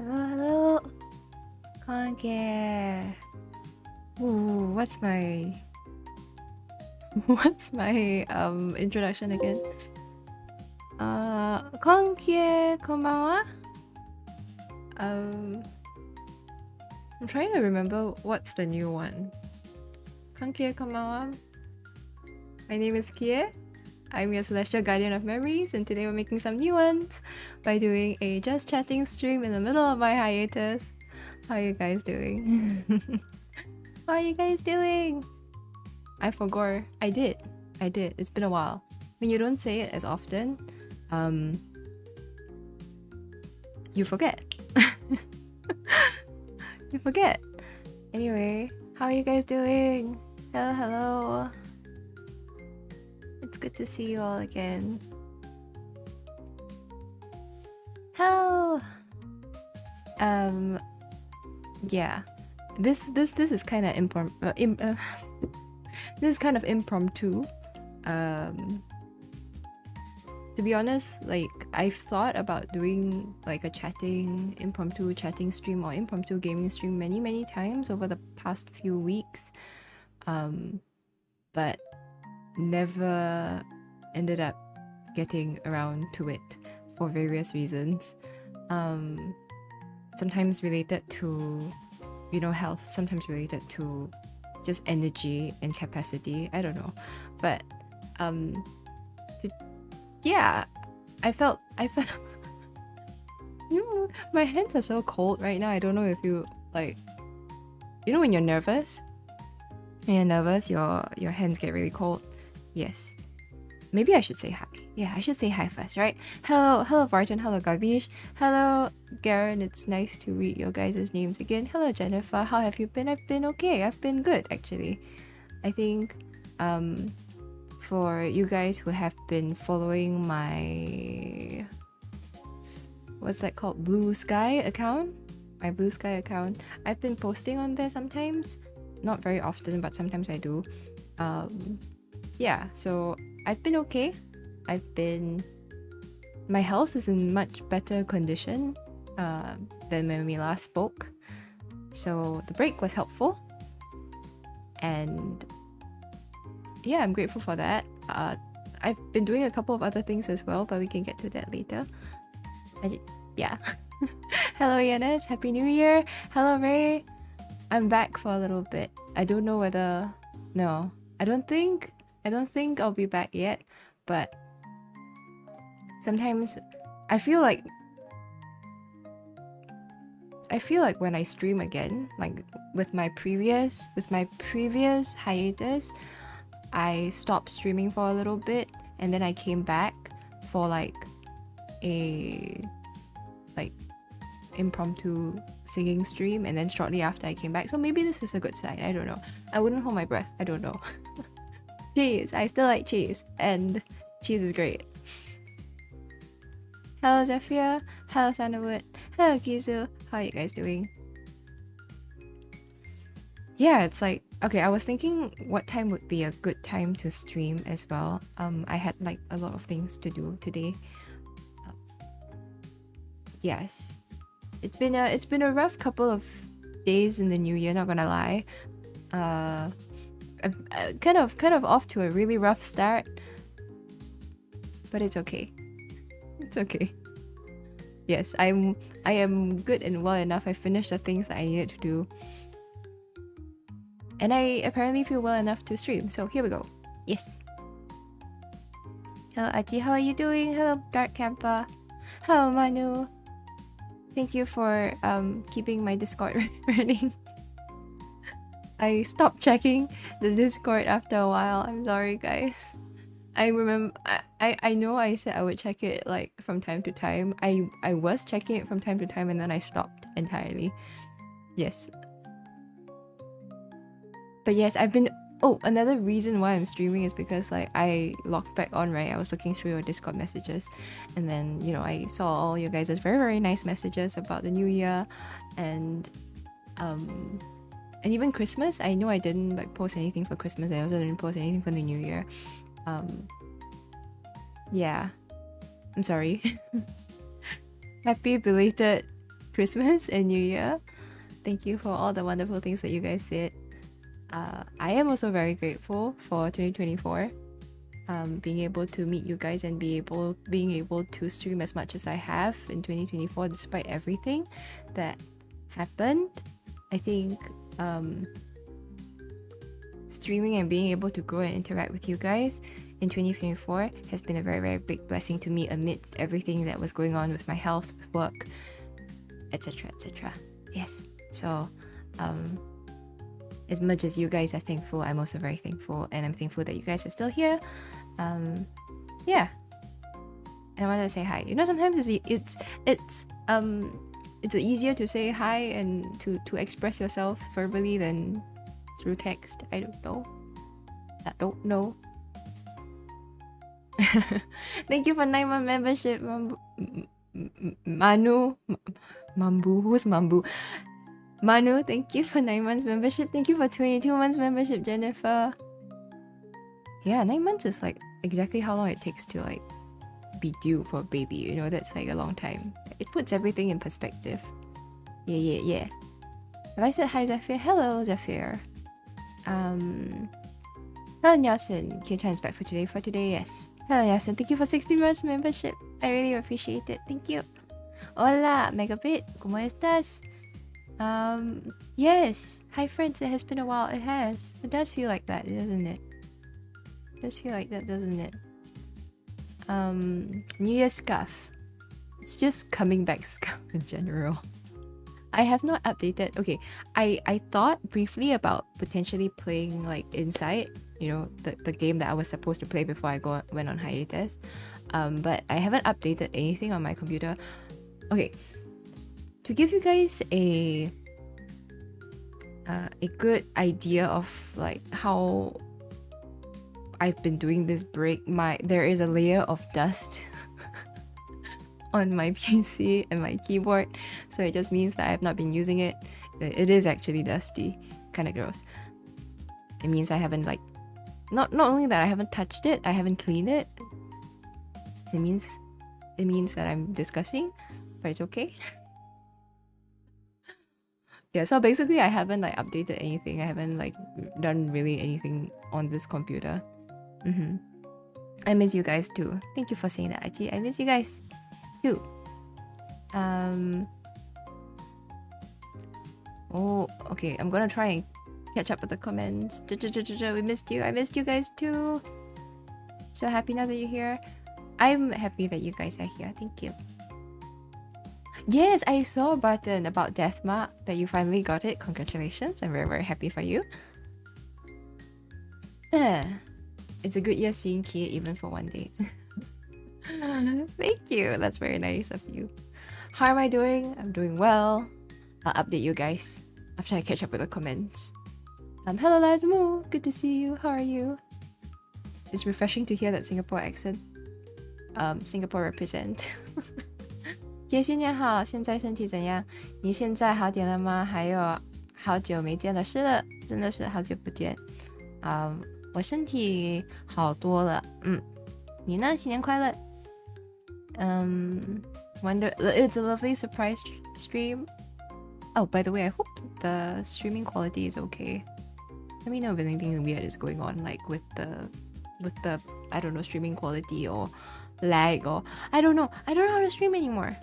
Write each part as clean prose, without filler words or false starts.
Hello. こんきえ. Ooh, what's my introduction again? こんきえ, こんばんは. I'm trying to remember what's the new one. こんきえ, こんばんは. My name is Kie. I'm your celestial guardian of memories, and today we're making some new ones by doing a just chatting stream in the middle of my hiatus. How are you guys doing? How are you guys doing? I forgot. I did. It's been a while. When you don't say it as often, you forget. You forget. Anyway, how are you guys doing? Hello. It's good to see you all again. Hello. Yeah. This is kind of this is kind of impromptu. To be honest, like I've thought about doing like a impromptu chatting stream or impromptu gaming stream many times over the past few weeks, but never ended up getting around to it for various reasons. Sometimes related to, health, sometimes related to just energy and capacity. I don't know. But yeah, I felt my hands are so cold right now. I don't know if you like, when you're nervous, your hands get really cold. Yes. Maybe I should say hi. Yeah, I should say hi first, right? Hello Barton, hello Garbish, hello Garen, it's nice to read your guys' names again. Hello Jennifer, how have you been? I've been okay, I've been good actually. I think for you guys who have been following my, what's that called? Blue Sky account? My Blue Sky account. I've been posting on there sometimes. Not very often, but sometimes I do. Yeah, so I've been okay. My health is in much better condition than when we last spoke. So the break was helpful. And yeah, I'm grateful for that. I've been doing a couple of other things as well, but we can get to that later. Yeah. Hello Yanis, Happy New Year. Hello Ray. I'm back for a little bit. I don't know whether... No, I don't think I'll be back yet, but sometimes I feel like when I stream again, like with my previous hiatus, I stopped streaming for a little bit and then I came back for like a impromptu singing stream, and then shortly after I came back. So maybe this is a good sign. I don't know. I wouldn't hold my breath. I don't know. Cheese. I still like cheese, and cheese is great. Hello Zephyr. Hello Thunderwood. Hello Kizu. How are you guys doing? Yeah, it's like, okay, I was thinking what time would be a good time to stream as well. I had like a lot of things to do today. Yes. It's been a rough couple of days in the new year, not gonna lie. I'm kind of off to a really rough start, but it's okay. It's okay. Yes, I am good and well enough. I finished the things that I needed to do, and I apparently feel well enough to stream. So here we go. Yes. Hello Aji, how are you doing? Hello Dark Camper. Hello Manu. Thank you for keeping my Discord running. I stopped checking the Discord after a while. I'm sorry, guys. I remember I know I said I would check it like from time to time. I was checking it from time to time and then I stopped entirely. Yes. But yes, I've been... Oh, another reason why I'm streaming is because like I logged back on, right? I was looking through your Discord messages, and then I saw all you guys' very nice messages about the new year, and even Christmas. I know I didn't like post anything for Christmas. I also didn't post anything for the new year. Yeah, I'm sorry. Happy belated Christmas and New Year. Thank you for all the wonderful things that you guys said. I am also very grateful for 2024. Being able to meet you guys and being able to stream as much as I have in 2024 despite everything that happened. I think streaming and being able to grow and interact with you guys in 2024 has been a very, very big blessing to me amidst everything that was going on with my health, with work, etc, etc. Yes, so as much as you guys are thankful, I'm also very thankful, and I'm thankful that you guys are still here. Yeah, and I wanted to say hi. You know, sometimes it's easier to say hi and to express yourself verbally than through text. I don't know. Thank you for 9-month membership, Manu. Mambu, who's Mambu? Manu, thank you for 9 months membership. Thank you for 22 months membership, Jennifer. Yeah, 9 months is like exactly how long it takes to like be due for a baby. You know, that's like a long time. It puts everything in perspective. Yeah. Have I said hi, Zephyr? Hello, Zephyr. Hello, Nelson. Q-Chan is back for today, yes. Hello, Nelson. Thank you for 60 months membership. I really appreciate it. Thank you. Hola, Megabit. ¿Cómo estás? Yes. Hi, friends. It has been a while. It has. It does feel like that, doesn't it? It does feel like that, doesn't it? New Year's scarf. It's just coming back scarf in general. I have not updated. Okay, I thought briefly about potentially playing like Inside, you know, the game that I was supposed to play before I went on hiatus. But I haven't updated anything on my computer. Okay, to give you guys a good idea of like how I've been doing this break, there is a layer of dust on my PC and my keyboard, so it just means that I have not been using it. It is actually dusty, kind of gross. It means I haven't like not only that I haven't touched it, I haven't cleaned it. It means that I'm disgusting, but it's okay. Yeah, so basically I haven't like updated anything. I haven't like done really anything on this computer. I miss you guys too. Thank you for saying that, Aji. I miss you guys too. Oh, okay. I'm gonna try and catch up with the comments. We missed you. I missed you guys too. So happy now that you're here. I'm happy that you guys are here. Thank you. Yes, I saw a button about Deathmark that you finally got it. Congratulations. I'm very, very happy for you. It's a good year seeing Kia even for one day. Thank you. That's very nice of you. How am I doing? I'm doing well. I'll update you guys after I catch up with the comments. Hello, Lazmoo. Good to see you. How are you? It's refreshing to hear that Singapore accent. Singapore represent. 叶新年好，现在身体怎样？你现在好点了吗？还有好久没见了，是的，真的是好久不见。我身体好多了，你呢？新年快乐。Wonder it's a lovely surprise stream. Oh, by the way, I hope the streaming quality is okay. Let me know if anything weird is going on, like with the I don't know, streaming quality or lag or I don't know how to stream anymore.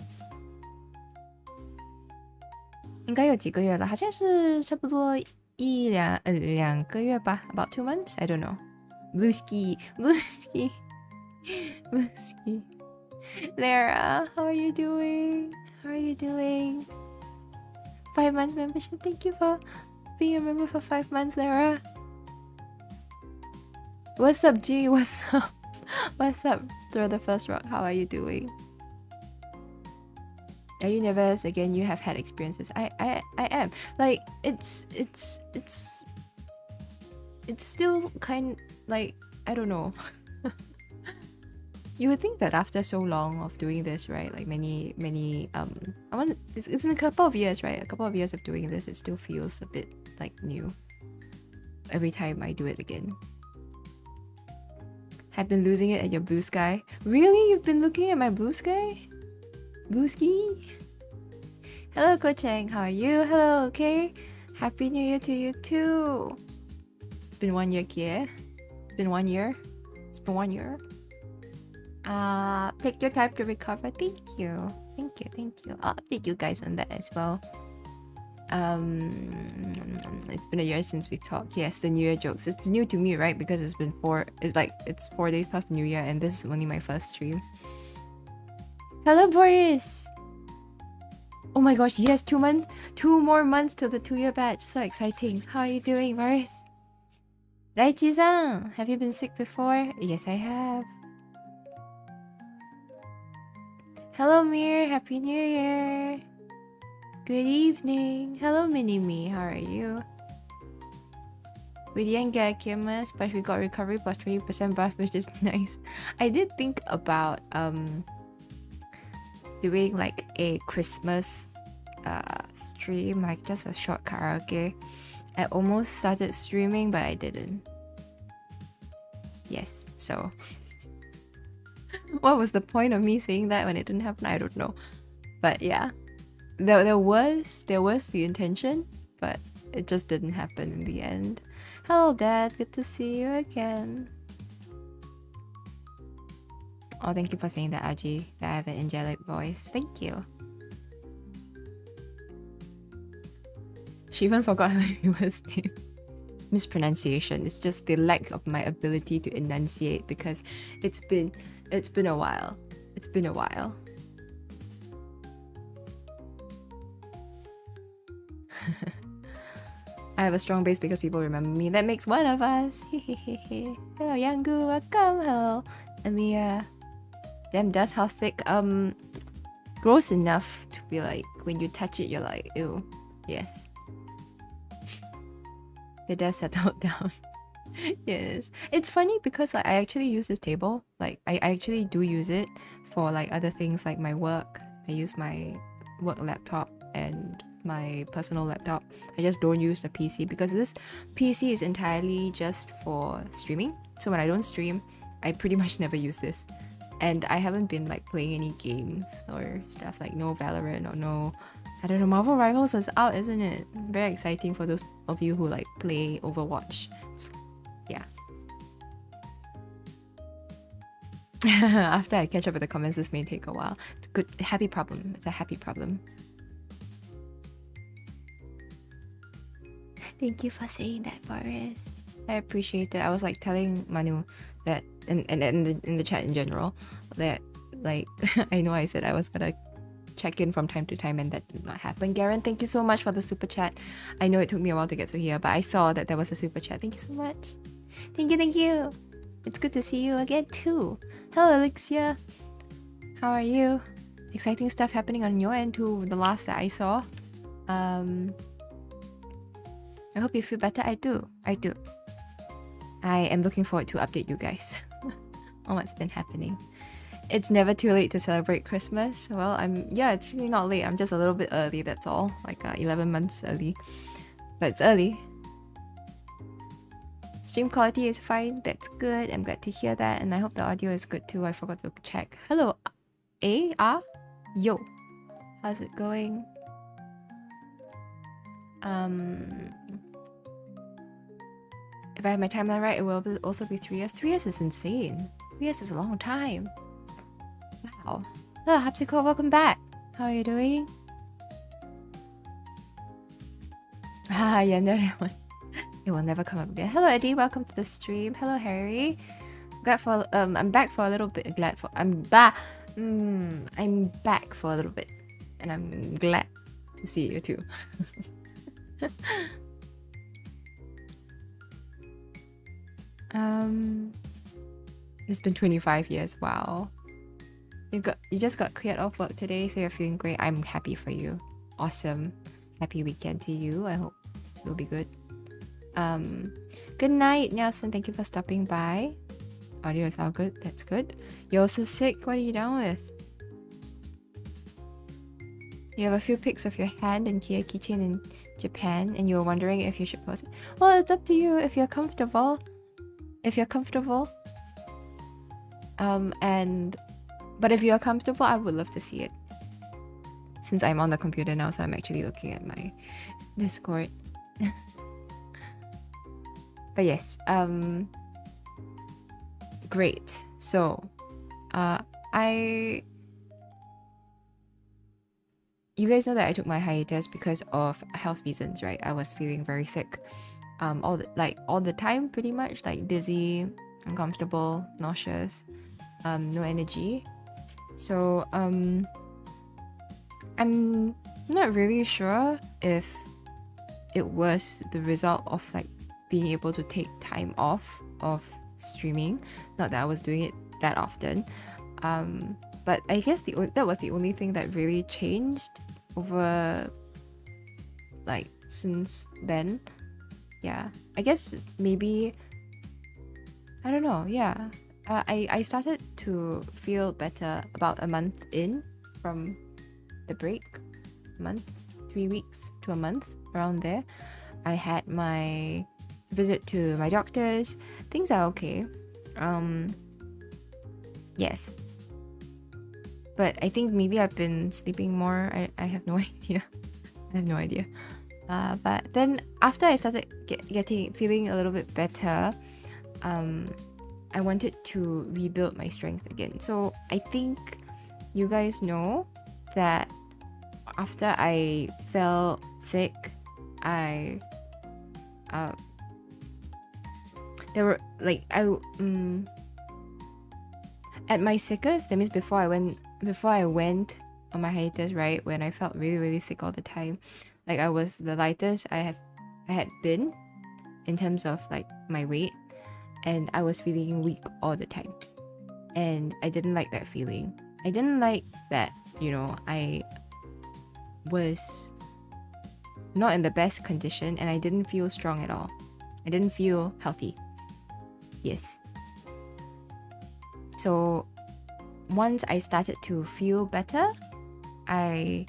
应该有几个月了，好像是差不多两个月吧 about 2 months. I don't know. Blue ski. Lara, how are you doing? 5 months membership. Thank you for being a member for 5 months, Lara. What's up, G? What's up? Throw the first rock. How are you doing? Are you nervous? Again, you have had experiences. I am. Like it's still kind like I don't know. You would think that after so long of doing this, right? Like many it's been a couple of years, right? A couple of years of doing this, it still feels a bit like new every time I do it again. Have been losing it at your blue sky. Really? You've been looking at my blue sky? Blue ski? Hello, Ko Cheng. How are you? Hello, okay. Happy New Year to you too. It's been 1 year, Kie. It's been 1 year. It's been 1 year. Take your time to recover. Thank you. Thank you. Thank you. I'll update you guys on that as well. It's been a year since we talked. Yes, the New Year jokes. It's new to me, right? Because it's been it's 4 days past New Year, and this is only my first stream. Hello, Boris. Oh my gosh, yes, 2 months, 2 more months till the 2-year batch. So exciting. How are you doing, Boris? Raichi-san, have you been sick before? Yes, I have. Hello, Mir. Happy New Year. Good evening. Hello, Mini-Me. How are you? We didn't get Christmas, but we got recovery plus 20% buff, which is nice. I did think about doing like a Christmas stream, like just a short karaoke. I almost started streaming, but I didn't. Yes, so what was the point of me saying that when it didn't happen? I don't know. But yeah, there was the intention, but it just didn't happen in the end. Hello, Dad. Good to see you again. Oh, thank you for saying that, Aji. That I have an angelic voice. Thank you. She even forgot her viewers' name. Mispronunciation. It's just the lack of my ability to enunciate because it's been a while. It's been a while. I have a strong base because people remember me. That makes one of us. Hello, Yangu. Welcome. Hello, Amia. Damn, that's how thick. Gross enough to be like, when you touch it, you're like, ew. Yes. The dust settled down. Yes. It's funny because like, I actually use this table. Like, I actually do use it for like other things like my work. I use my work laptop and my personal laptop. I just don't use the PC because this PC is entirely just for streaming. So when I don't stream, I pretty much never use this. And I haven't been like playing any games or stuff, like no Valorant or no, I don't know, Marvel Rivals is out, isn't it? Very exciting for those of you who like play Overwatch. So, yeah. After I catch up with the comments, this may take a while. It's a good, happy problem. It's a happy problem. Thank you for saying that, Boris. I appreciate it. I was like telling Manu that, and in the chat in general, that like I know I said I was gonna check in from time to time, and that did not happen. Garen, thank you so much for the super chat. I know it took me a while to get to here, but I saw that there was a super chat. Thank you so much. Thank you, thank you. It's good to see you again too. Hello, Alexia. How are you? Exciting stuff happening on your end too. The last that I saw. I hope you feel better. I do. I am looking forward to update you guys on what's been happening. It's never too late to celebrate Christmas. Well, it's really not late. I'm just a little bit early, that's all. Like 11 months early. But it's early. Stream quality is fine. That's good. I'm glad to hear that. And I hope the audio is good too. I forgot to check. Hello. Yo. How's it going? If I have my timeline right, it will also be 3 years. 3 years is insane. 3 years is a long time. Wow. Hello, Hapsico, welcome back. How are you doing? Yeah, another one. It will never come up again. Hello, Eddie. Welcome to the stream. Hello, Harry. I'm back for a little bit. I'm back for a little bit, and I'm glad to see you too. It's been 25 years. Wow. You just got cleared off work today, so you're feeling great. I'm happy for you. Awesome. Happy weekend to you. I hope you'll be good. Good night, Nelson. Thank you for stopping by. Audio is all good. That's good. You're also sick. What are you down with? You have a few pics of your hand and Kia keychain in Japan, and you were wondering if you should post it. Well, it's up to you if you're comfortable. But if you're comfortable, I would love to see it. since I'm on the computer now, so I'm actually looking at my Discord. But yes, great. So, you guys know that I took my hiatus because of health reasons, right? I was feeling very sick, all the time, pretty much, like dizzy, uncomfortable, nauseous, no energy. So, I'm not really sure if it was the result of like being able to take time off of streaming. Not that I was doing it that often, but I guess that was the only thing that really changed over like since then. Yeah, I guess maybe, I don't know. Yeah, I started to feel better about a month in from the break. 3 weeks to a month, around there. I had my visit to my doctors. Things are okay. Yes, but I think maybe I've been sleeping more. I have no idea. I have no idea. But then after I started feeling a little bit better, I wanted to rebuild my strength again. So I think you guys know that after I fell sick, there were like at my sickest, that means before I went on my hiatus, right, when I felt really, really sick all the time, like I was the lightest I had been in terms of like my weight, and I was feeling weak all the time, and I didn't like that feeling. I didn't like that, you know, I was not in the best condition, and I didn't feel strong at all. I didn't feel healthy. Yes. So once I started to feel better, I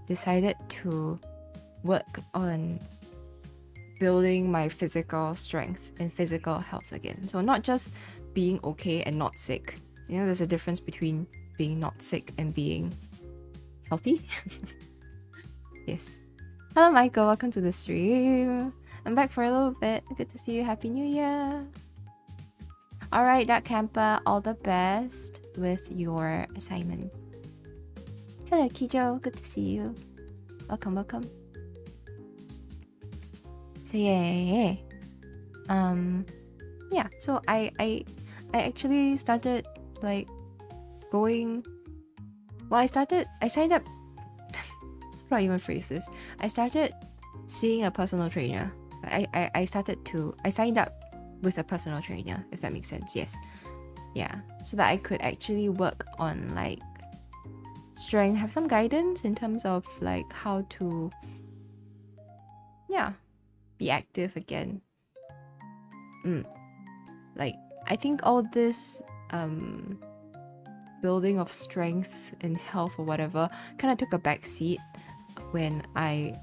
decided to work on building my physical strength and physical health again. So not just being okay and not sick. You know, there's a difference between being not sick and being healthy. Yes. Hello Michael, welcome to the stream. I'm back for a little bit. Good to see you. Happy New Year. Alright, that camper, all the best with your assignments. Hello Kijo, good to see you. Welcome, welcome. So yeah. Yeah, so I actually started like going. Well, I signed up. How do I even phrase this? I started seeing a personal trainer. I signed up with a personal trainer, if that makes sense. Yes. Yeah. So that I could actually work on like strength, have some guidance in terms of like how to be active again. Like I think all this building of strength and health or whatever kind of took a back seat when I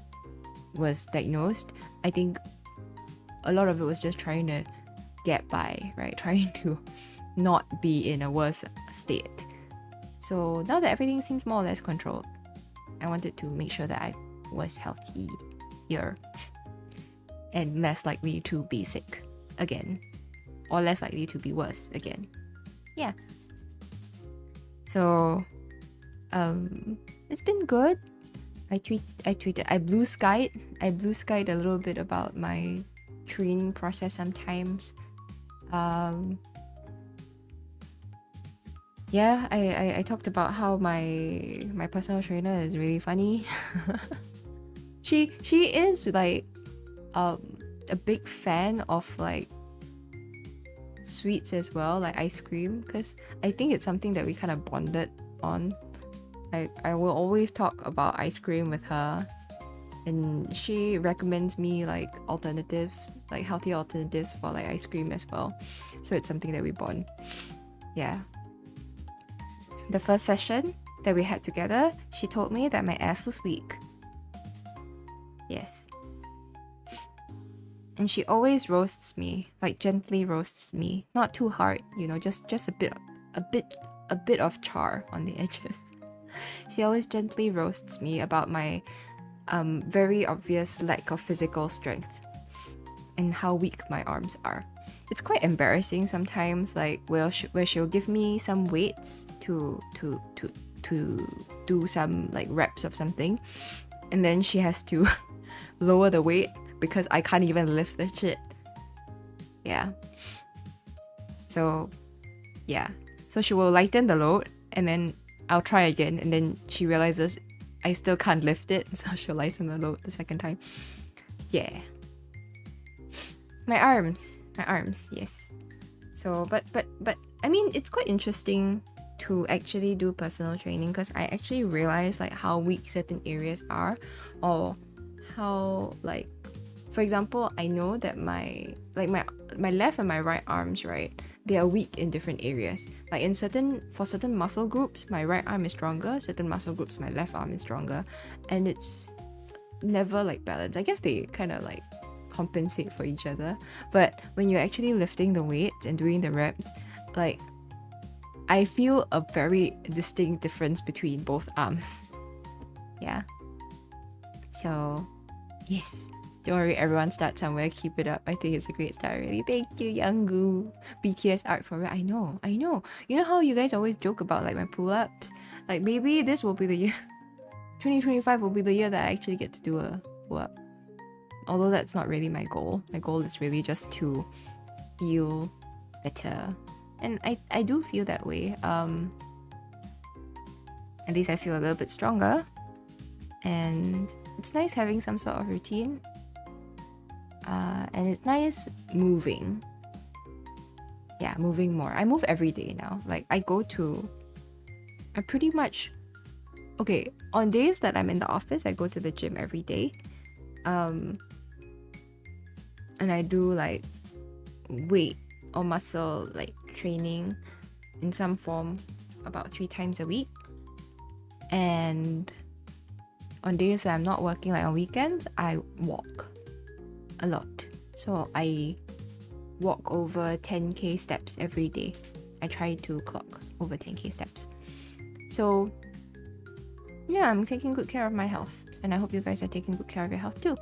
was diagnosed. I think a lot of it was just trying to get by, right? Trying to not be in a worse state. So now that everything seems more or less controlled, I wanted to make sure that I was healthier and less likely to be sick again, or less likely to be worse again. Yeah. So it's been good. I blue skied a little bit about my training process sometimes. Yeah, I talked about how my personal trainer is really funny. She is like a big fan of like sweets as well, like ice cream, because I think it's something that we kind of bonded on. I will always talk about ice cream with her, and she recommends me like alternatives, like healthy alternatives for like ice cream as well. So it's something that we bond. Yeah. The first session that we had together, she told me that my ass was weak. Yes. And she always roasts me, like gently roasts me, not too hard, you know, just a bit of char on the edges. She always gently roasts me about my very obvious lack of physical strength and how weak my arms are. It's quite embarrassing sometimes, like where she'll give me some weights to do some like reps of something, and then she has to lower the weight because I can't even lift the shit. Yeah. So she will lighten the load, and then I'll try again, and then she realizes I still can't lift it, so she'll lighten the load the second time. Yeah. My arms, yes. So, but I mean, it's quite interesting to actually do personal training, because I actually realize like how weak certain areas are, or how, like, for example, I know that my left and my right arms, right, they are weak in different areas. Like for certain muscle groups, my right arm is stronger, certain muscle groups, my left arm is stronger, and it's never like balanced. I guess they kind of like compensate for each other, but when you're actually lifting the weights and doing the reps, like, I feel a very distinct difference between both arms. Yeah. So, yes. Don't worry, everyone, start somewhere. Keep it up. I think it's a great start, really. Thank you, Younggu. BTS art for it. I know. You know how you guys always joke about like my pull-ups? Like, maybe this will be the year. 2025 will be the year that I actually get to do a pull-up. Although that's not really my goal. My goal is really just to feel better. And I do feel that way. At least I feel a little bit stronger. And it's nice having some sort of routine. And it's nice moving. Yeah, moving more. I move every day now. Like, I pretty much... Okay, on days that I'm in the office, I go to the gym every day. And I do like weight or muscle like training in some form about 3 times a week. And on days that I'm not working, like on weekends, I walk a lot. So I walk over 10k steps every day. I try to clock over 10k steps. So yeah, I'm taking good care of my health, and I hope you guys are taking good care of your health too.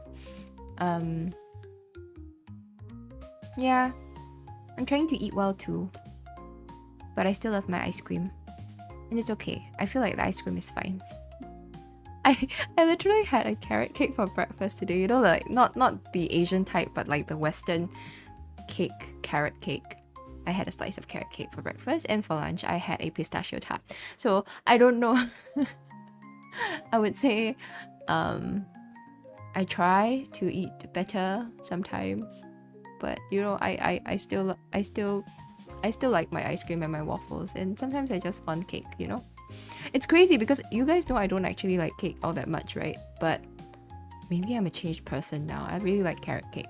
Yeah, I'm trying to eat well too, but I still love my ice cream, and it's okay. I feel like the ice cream is fine. I literally had a carrot cake for breakfast today. You know, like not the Asian type, but like the Western cake, carrot cake. I had a slice of carrot cake for breakfast, and for lunch I had a pistachio tart. So I don't know. I would say I try to eat better sometimes, but you know, I still like my ice cream and my waffles, and sometimes I just want cake, you know. It's crazy because you guys know I don't actually like cake all that much, right? But maybe I'm a changed person now. I really like carrot cake.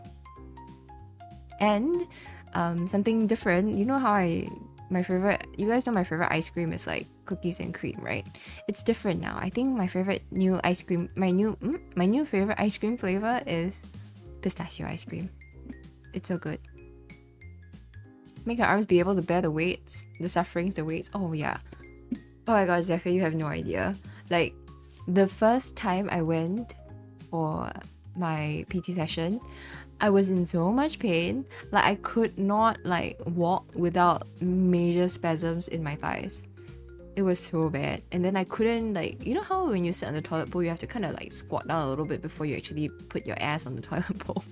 And something different, you know how you guys know my favorite ice cream is like cookies and cream, right? It's different now. I think my favorite new ice cream, my new favorite ice cream flavor is pistachio ice cream. It's so good. Make your arms be able to bear the weights, the sufferings, the weights. Oh yeah. Oh my god, Zephyr, you have no idea. Like, the first time I went for my PT session, I was in so much pain. Like, I could not like walk without major spasms in my thighs. It was so bad. And then I couldn't, like, you know how when you sit on the toilet bowl, you have to kind of like squat down a little bit before you actually put your ass on the toilet bowl.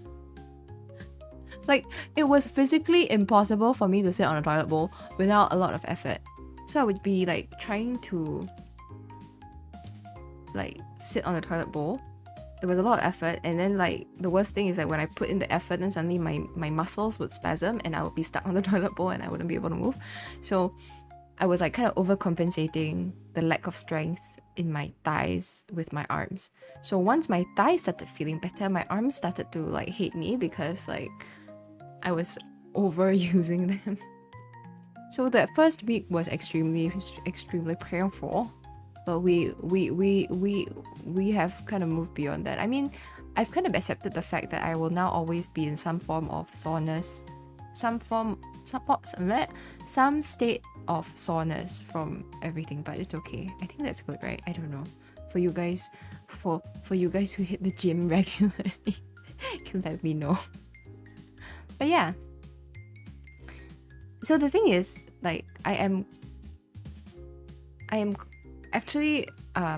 Like, it was physically impossible for me to sit on a toilet bowl without a lot of effort. So I would be like trying to like sit on the toilet bowl. There was a lot of effort, and then like the worst thing is that when I put in the effort, then suddenly my muscles would spasm and I would be stuck on the toilet bowl and I wouldn't be able to move. So I was like kind of overcompensating the lack of strength in my thighs with my arms. So once my thighs started feeling better, my arms started to like hate me because like I was overusing them. So that first week was extremely painful, but we have kind of moved beyond that. I mean, I've kind of accepted the fact that I will now always be in some form of soreness, some form some state of soreness from everything, but it's okay. I think that's good, right? I don't know. For you guys, for you guys who hit the gym regularly, can let me know. But yeah. So the thing is, like, I am actually I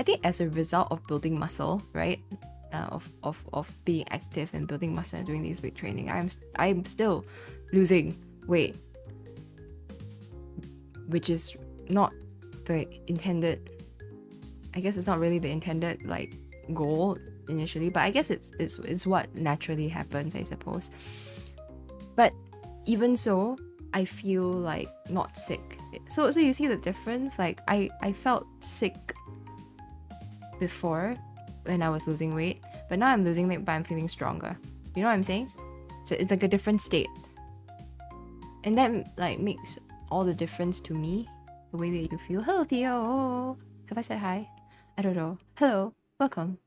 think as a result of building muscle, right? Of being active and building muscle and doing these weight training, I'm still losing weight, which is not the intended. I guess it's not really the intended like goal initially, but I guess it's what naturally happens, I suppose. But even so, I feel like not sick. So you see the difference? Like I felt sick before when I was losing weight, but now I'm losing weight but I'm feeling stronger. You know what I'm saying? So it's like a different state. And that like makes all the difference to me, the way that you feel. Hello Theo! Have I said hi? I don't know. Hello, welcome.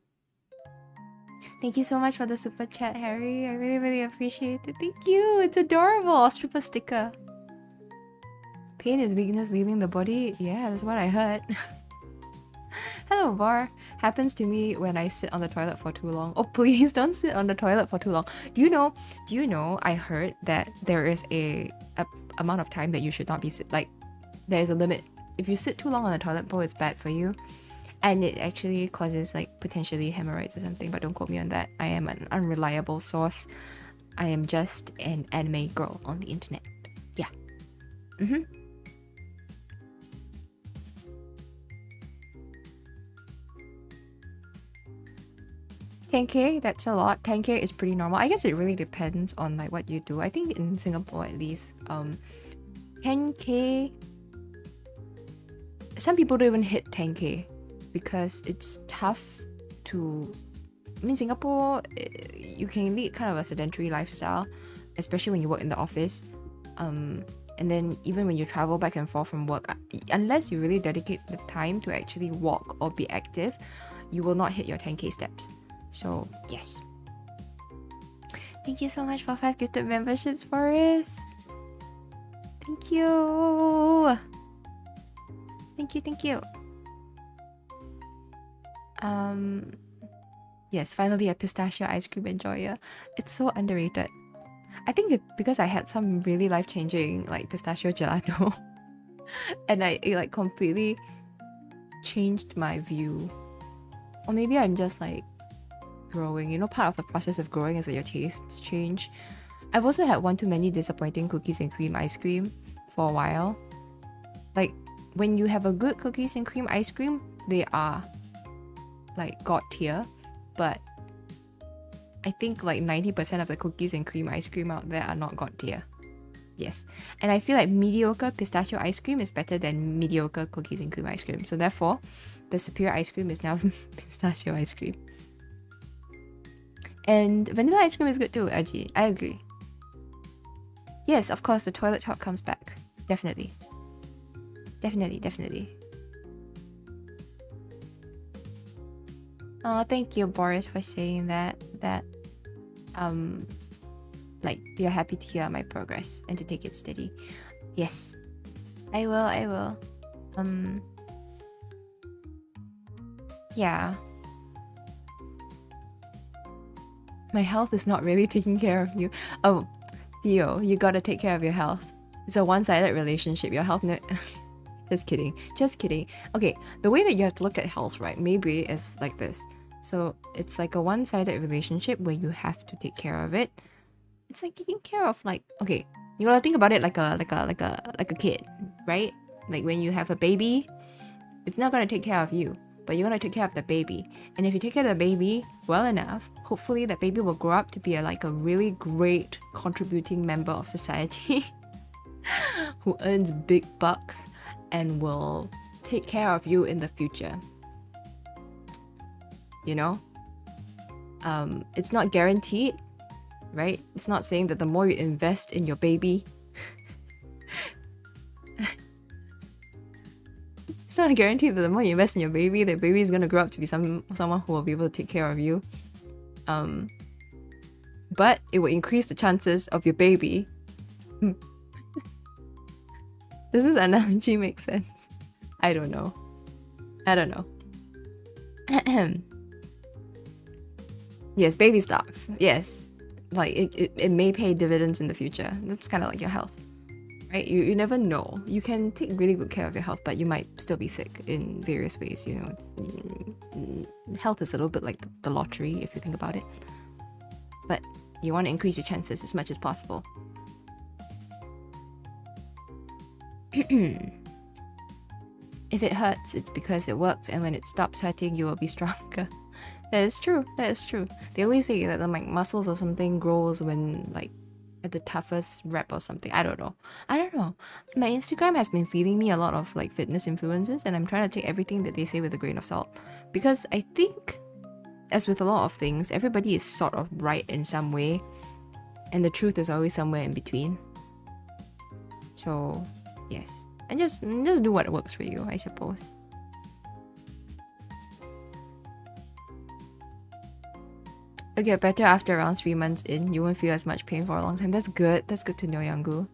Thank you so much for the super chat, Harry. I really, really appreciate it. Thank you. It's adorable. Stripper sticker. Pain is weakness leaving the body. Yeah, that's what I heard. Hello, Bar. Happens to me when I sit on the toilet for too long. Oh, please don't sit on the toilet for too long. Do you know? I heard that there is a amount of time that you should not be like. There's a limit. If you sit too long on the toilet bowl, it's bad for you. And it actually causes like potentially hemorrhoids or something, but don't quote me on that. I am an unreliable source. I am just an anime girl on the internet. Yeah. 10k, that's a lot. 10k is pretty normal. I guess it really depends on like what you do. I think in Singapore at least, 10k, some people don't even hit 10k because it's tough to, I mean, Singapore, you can lead kind of a sedentary lifestyle, especially when you work in the office. And then even when you travel back and forth from work, unless you really dedicate the time to actually walk or be active, you will not hit your 10k steps. So yes. Thank you so much for 5 gifted memberships, Boris. Thank you. Thank you. Yes, finally a pistachio ice cream enjoyer. It's so underrated. I think it's because I had some really life-changing like pistachio gelato and it like completely changed my view. Or maybe I'm just like growing. You know, part of the process of growing is that your tastes change. I've also had one too many disappointing cookies and cream ice cream for a while. Like when you have a good cookies and cream ice cream, they are like god tier, but I think like 90% of the cookies and cream ice cream out there are not god tier. Yes, and I feel like mediocre pistachio ice cream is better than mediocre cookies and cream ice cream. So therefore, the superior ice cream is now pistachio ice cream. And vanilla ice cream is good too, Aji. I agree. Yes, of course, the toilet talk comes back. Definitely. Oh, thank you, Boris, for saying that. Like, you're happy to hear my progress and to take it steady. Yes, I will. Yeah. My health is not really taking care of you. Oh, Theo, you gotta take care of your health. It's a one-sided relationship. Your health... Just kidding. Okay, the way that you have to look at health, right, maybe is like this. So it's like a one-sided relationship where you have to take care of it. It's like taking care of like, okay, you gotta think about it like a kid, right? Like when you have a baby, it's not gonna take care of you, but you're gonna take care of the baby. And if you take care of the baby well enough, hopefully that baby will grow up to be like a really great contributing member of society who earns big bucks and will take care of you in the future. You know? It's not guaranteed, right? It's not saying that the more you invest in your baby, it's not guaranteed that the more you invest in your baby, the baby is gonna grow up to be someone who will be able to take care of you. but it will increase the chances of your baby. Does this analogy make sense? I don't know. Yes, baby stocks. Yes. Like it may pay dividends in the future. That's kind of like your health. Right? You never know. You can take really good care of your health, but you might still be sick in various ways. You know, health is a little bit like the lottery if you think about it. But you want to increase your chances as much as possible. If it hurts, it's because it works, and when it stops hurting, you will be stronger. That is true. They always say that the like muscles or something grows when like at the toughest rep or something. I don't know. My Instagram has been feeding me a lot of like fitness influences, and I'm trying to take everything that they say with a grain of salt, because I think, as with a lot of things, everybody is sort of right in some way, and the truth is always somewhere in between. So yes, and just do what works for you, I suppose. It'll get better after around 3 months in. You won't feel as much pain for a long time. That's good to know, Younggu.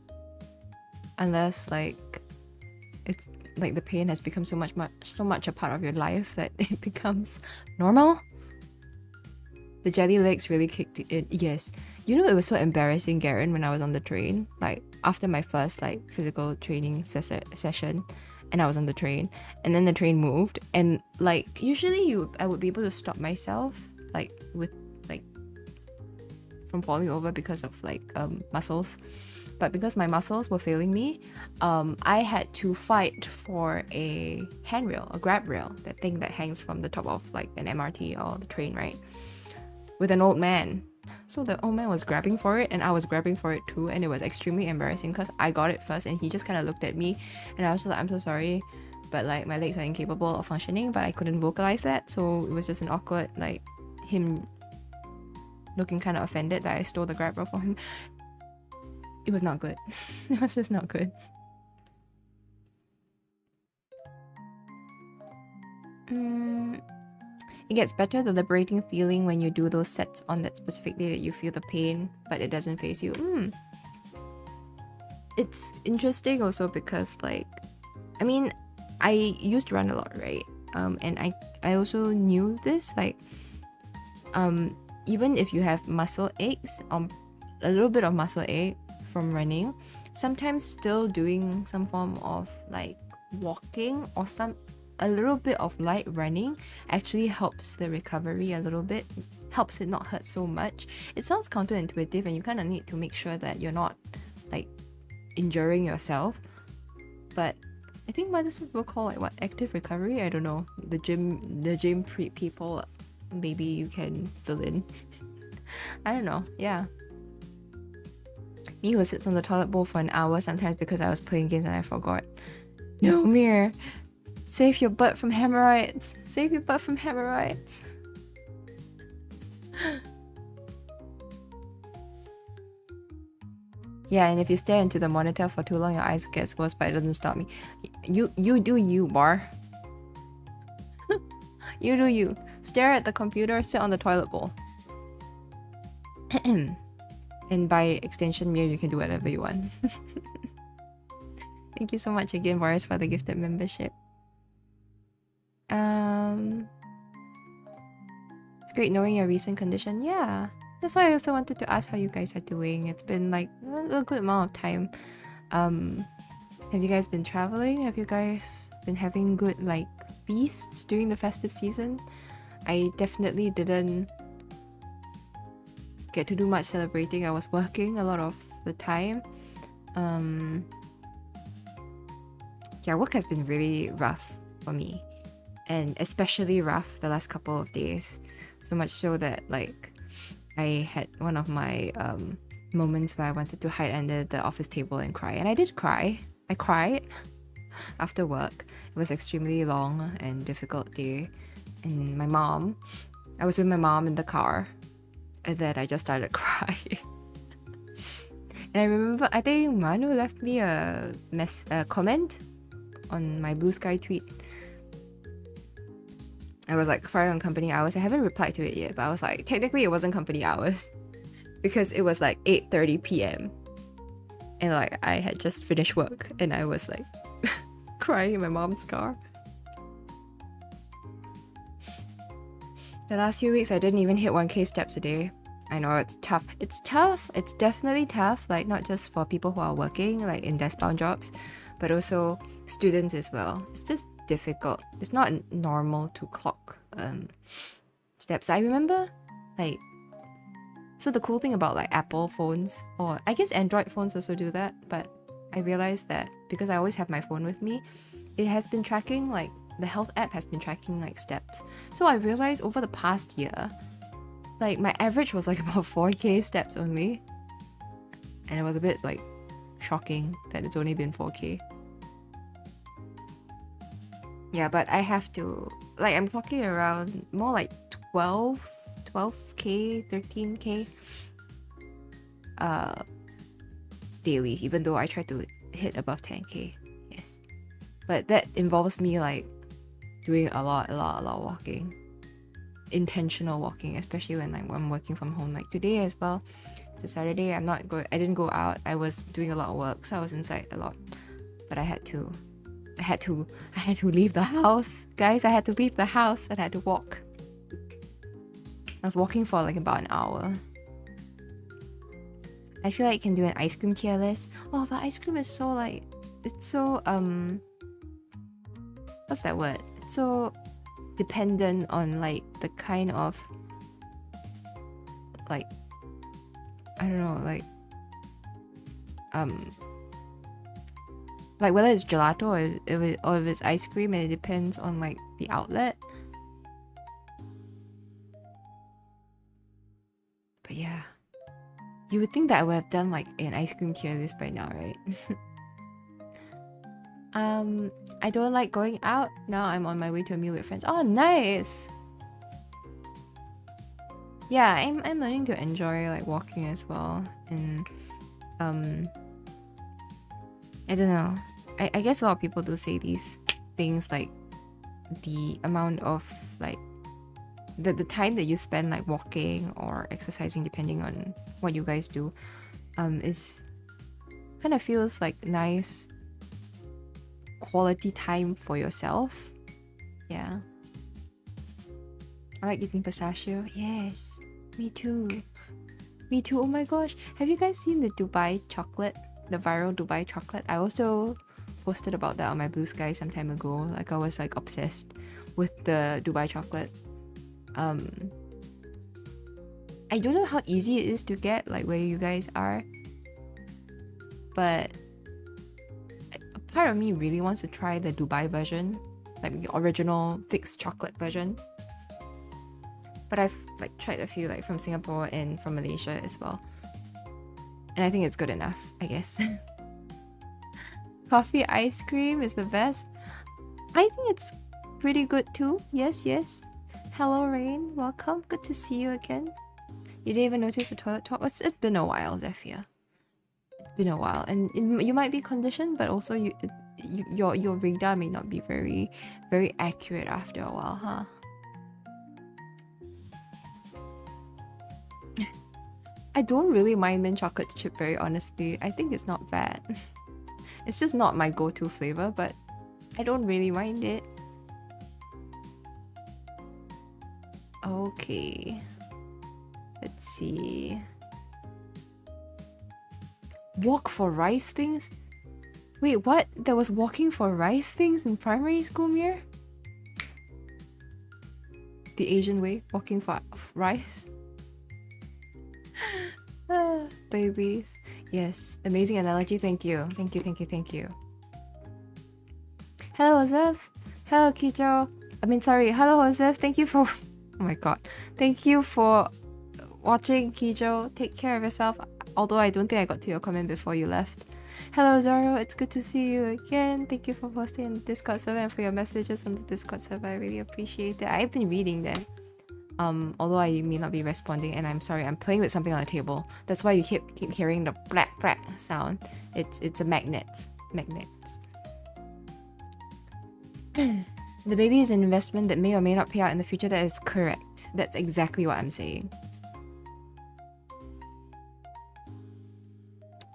Unless like it's like the pain has become so much a part of your life that it becomes normal. The jelly legs really kicked in. Yes. You know, it was so embarrassing, Garen, when I was on the train. Like after my first like physical training session, and I was on the train, and then the train moved, and like usually I would be able to stop myself like with like from falling over because of like muscles, but because my muscles were failing me, I had to fight for a handrail, a grab rail, that thing that hangs from the top of like an MRT or the train, right, with an old man. So the old man was grabbing for it, and I was grabbing for it too, and it was extremely embarrassing because I got it first, and he just kind of looked at me, and I was just like, I'm so sorry, but like my legs are incapable of functioning, but I couldn't vocalize that, so it was just an awkward, like him looking kind of offended that I stole the grab rail from him. It was not good. It was just not good. It gets better, the liberating feeling when you do those sets on that specific day that you feel the pain, but it doesn't faze you. It's interesting also because like, I mean, I used to run a lot, right? And I also knew this, like, even if you have muscle aches, a little bit of muscle ache from running, sometimes still doing some form of like walking or a little bit of light running actually helps the recovery a little bit, helps it not hurt so much. It sounds counterintuitive, and you kind of need to make sure that you're not like injuring yourself, but I think what this people call like what, active recovery? I don't know. The gym people, maybe you can fill in. I don't know. Yeah. Me who sits on the toilet bowl for an hour sometimes because I was playing games and I forgot. No, Mir. Save your butt from hemorrhoids. Save your butt from hemorrhoids. Yeah, and if you stare into the monitor for too long, your eyes gets worse, but it doesn't stop me. You do you, Bar. You do you. Stare at the computer, sit on the toilet bowl. And by extension, Mir, you can do whatever you want. Thank you so much again, Boris, for the gifted membership. It's great knowing your recent condition. Yeah, that's why I also wanted to ask how you guys are doing. It's been like a good amount of time. Have you guys been traveling? Have you guys been having good like feasts during the festive season? I definitely didn't get to do much celebrating. I was working a lot of the time. Yeah, work has been really rough for me, and especially rough the last couple of days, so much so that like I had one of my moments where I wanted to hide under the office table and cry, and I did cry. I cried after work. It was extremely long and difficult day, and I was with my mom in the car, and then I just started crying. And I remember, I think Manu left me a comment on my Blue Sky tweet. I was like crying on company hours. I haven't replied to it yet, but I was like, technically it wasn't company hours because it was like 8:30 p.m. and like I had just finished work and I was like crying in my mom's car. The last few weeks I didn't even hit 1k steps a day. I know it's tough. It's tough. It's definitely tough, like not just for people who are working like in desk-bound jobs, but also students as well. It's just difficult. It's not normal to clock steps. I remember like, so the cool thing about like Apple phones, or I guess Android phones also do that, but I realized that because I always have my phone with me, it has been tracking, like the health app has been tracking like steps. So I realized over the past year, like my average was like about 4k steps only, and it was a bit like shocking that it's only been 4k. Yeah, but I have to, like, I'm clocking around more like 12k, 13k daily, even though I try to hit above 10k. Yes, but that involves me like doing a lot walking, intentional walking, especially when I'm working from home. Like today as well, it's a Saturday. I didn't go out. I was doing a lot of work, so I was inside a lot. But I had to leave the house, guys. I had to leave the house and I had to walk. I was walking for like about an hour. I feel like I can do an ice cream tier list. Oh, but ice cream is so like, it's so what's that word? It's so dependent on like the kind of like, I don't know, like whether it's gelato or if it's ice cream, and it depends on like the outlet. But yeah, you would think that I would have done like an ice cream tier list by now, right? I don't like going out. Now I'm on my way to a meal with friends. Oh, nice! Yeah, I'm learning to enjoy like walking as well. And I don't know. I guess a lot of people do say these things like the amount of like the time that you spend like walking or exercising, depending on what you guys do, is kind of feels like nice quality time for yourself. Yeah. I like eating pistachio. Yes, me too. Me too. Oh my gosh, have you guys seen the Dubai chocolate? The viral Dubai chocolate? I also posted about that on my Blue Sky some time ago. Like I was like obsessed with the Dubai chocolate. I don't know how easy it is to get, like where you guys are, but a part of me really wants to try the Dubai version, like the original fixed chocolate version. But I've like tried a few like from Singapore and from Malaysia as well, and I think it's good enough, I guess. Coffee ice cream is the best. I think it's pretty good too. Yes. Hello Rain, welcome. Good to see you again. You didn't even notice the toilet talk? It's been a while, Zephyr. It's been a while, and you might be conditioned, but also your radar may not be very accurate after a while, huh? I don't really mind mint chocolate chip, very honestly. I think it's not bad. It's just not my go-to flavor, but I don't really mind it. Okay. Let's see. Walk for rice things? Wait, what? There was walking for rice things in primary school, Mir? The Asian way? Walking for rice? Babies. Yes, amazing analogy. Thank you. Hello, Joseph. Hello, Kijo. Hello, Joseph. Thank you for... Oh my god. Thank you for watching, Kijo. Take care of yourself. Although I don't think I got to your comment before you left. Hello, Zoro. It's good to see you again. Thank you for posting on the Discord server and for your messages on the Discord server. I really appreciate it. I've been reading them. Although I may not be responding, and I'm sorry, I'm playing with something on the table. That's why you keep hearing the black sound. It's a magnets. The baby is an investment that may or may not pay out in the future. That is correct. That's exactly what I'm saying.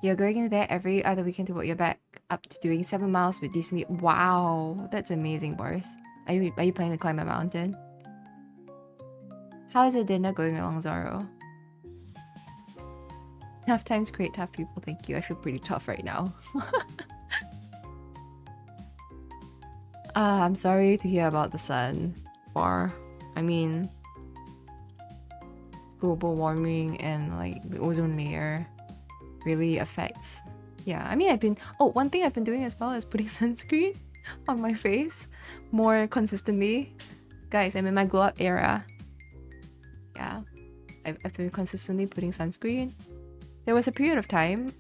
You're going there every other weekend to work your back up to doing 7 miles with decently. Wow, that's amazing, Boris. Are you planning to climb a mountain? How is the dinner going along, Zoro? Tough times create tough people. Thank you. I feel pretty tough right now. I'm sorry to hear about the sun. Or, I mean, global warming and like the ozone layer really affects. Yeah, I mean, one thing I've been doing as well is putting sunscreen on my face more consistently. Guys, I'm in my glow up era. Yeah, I've been consistently putting sunscreen. There was a period of time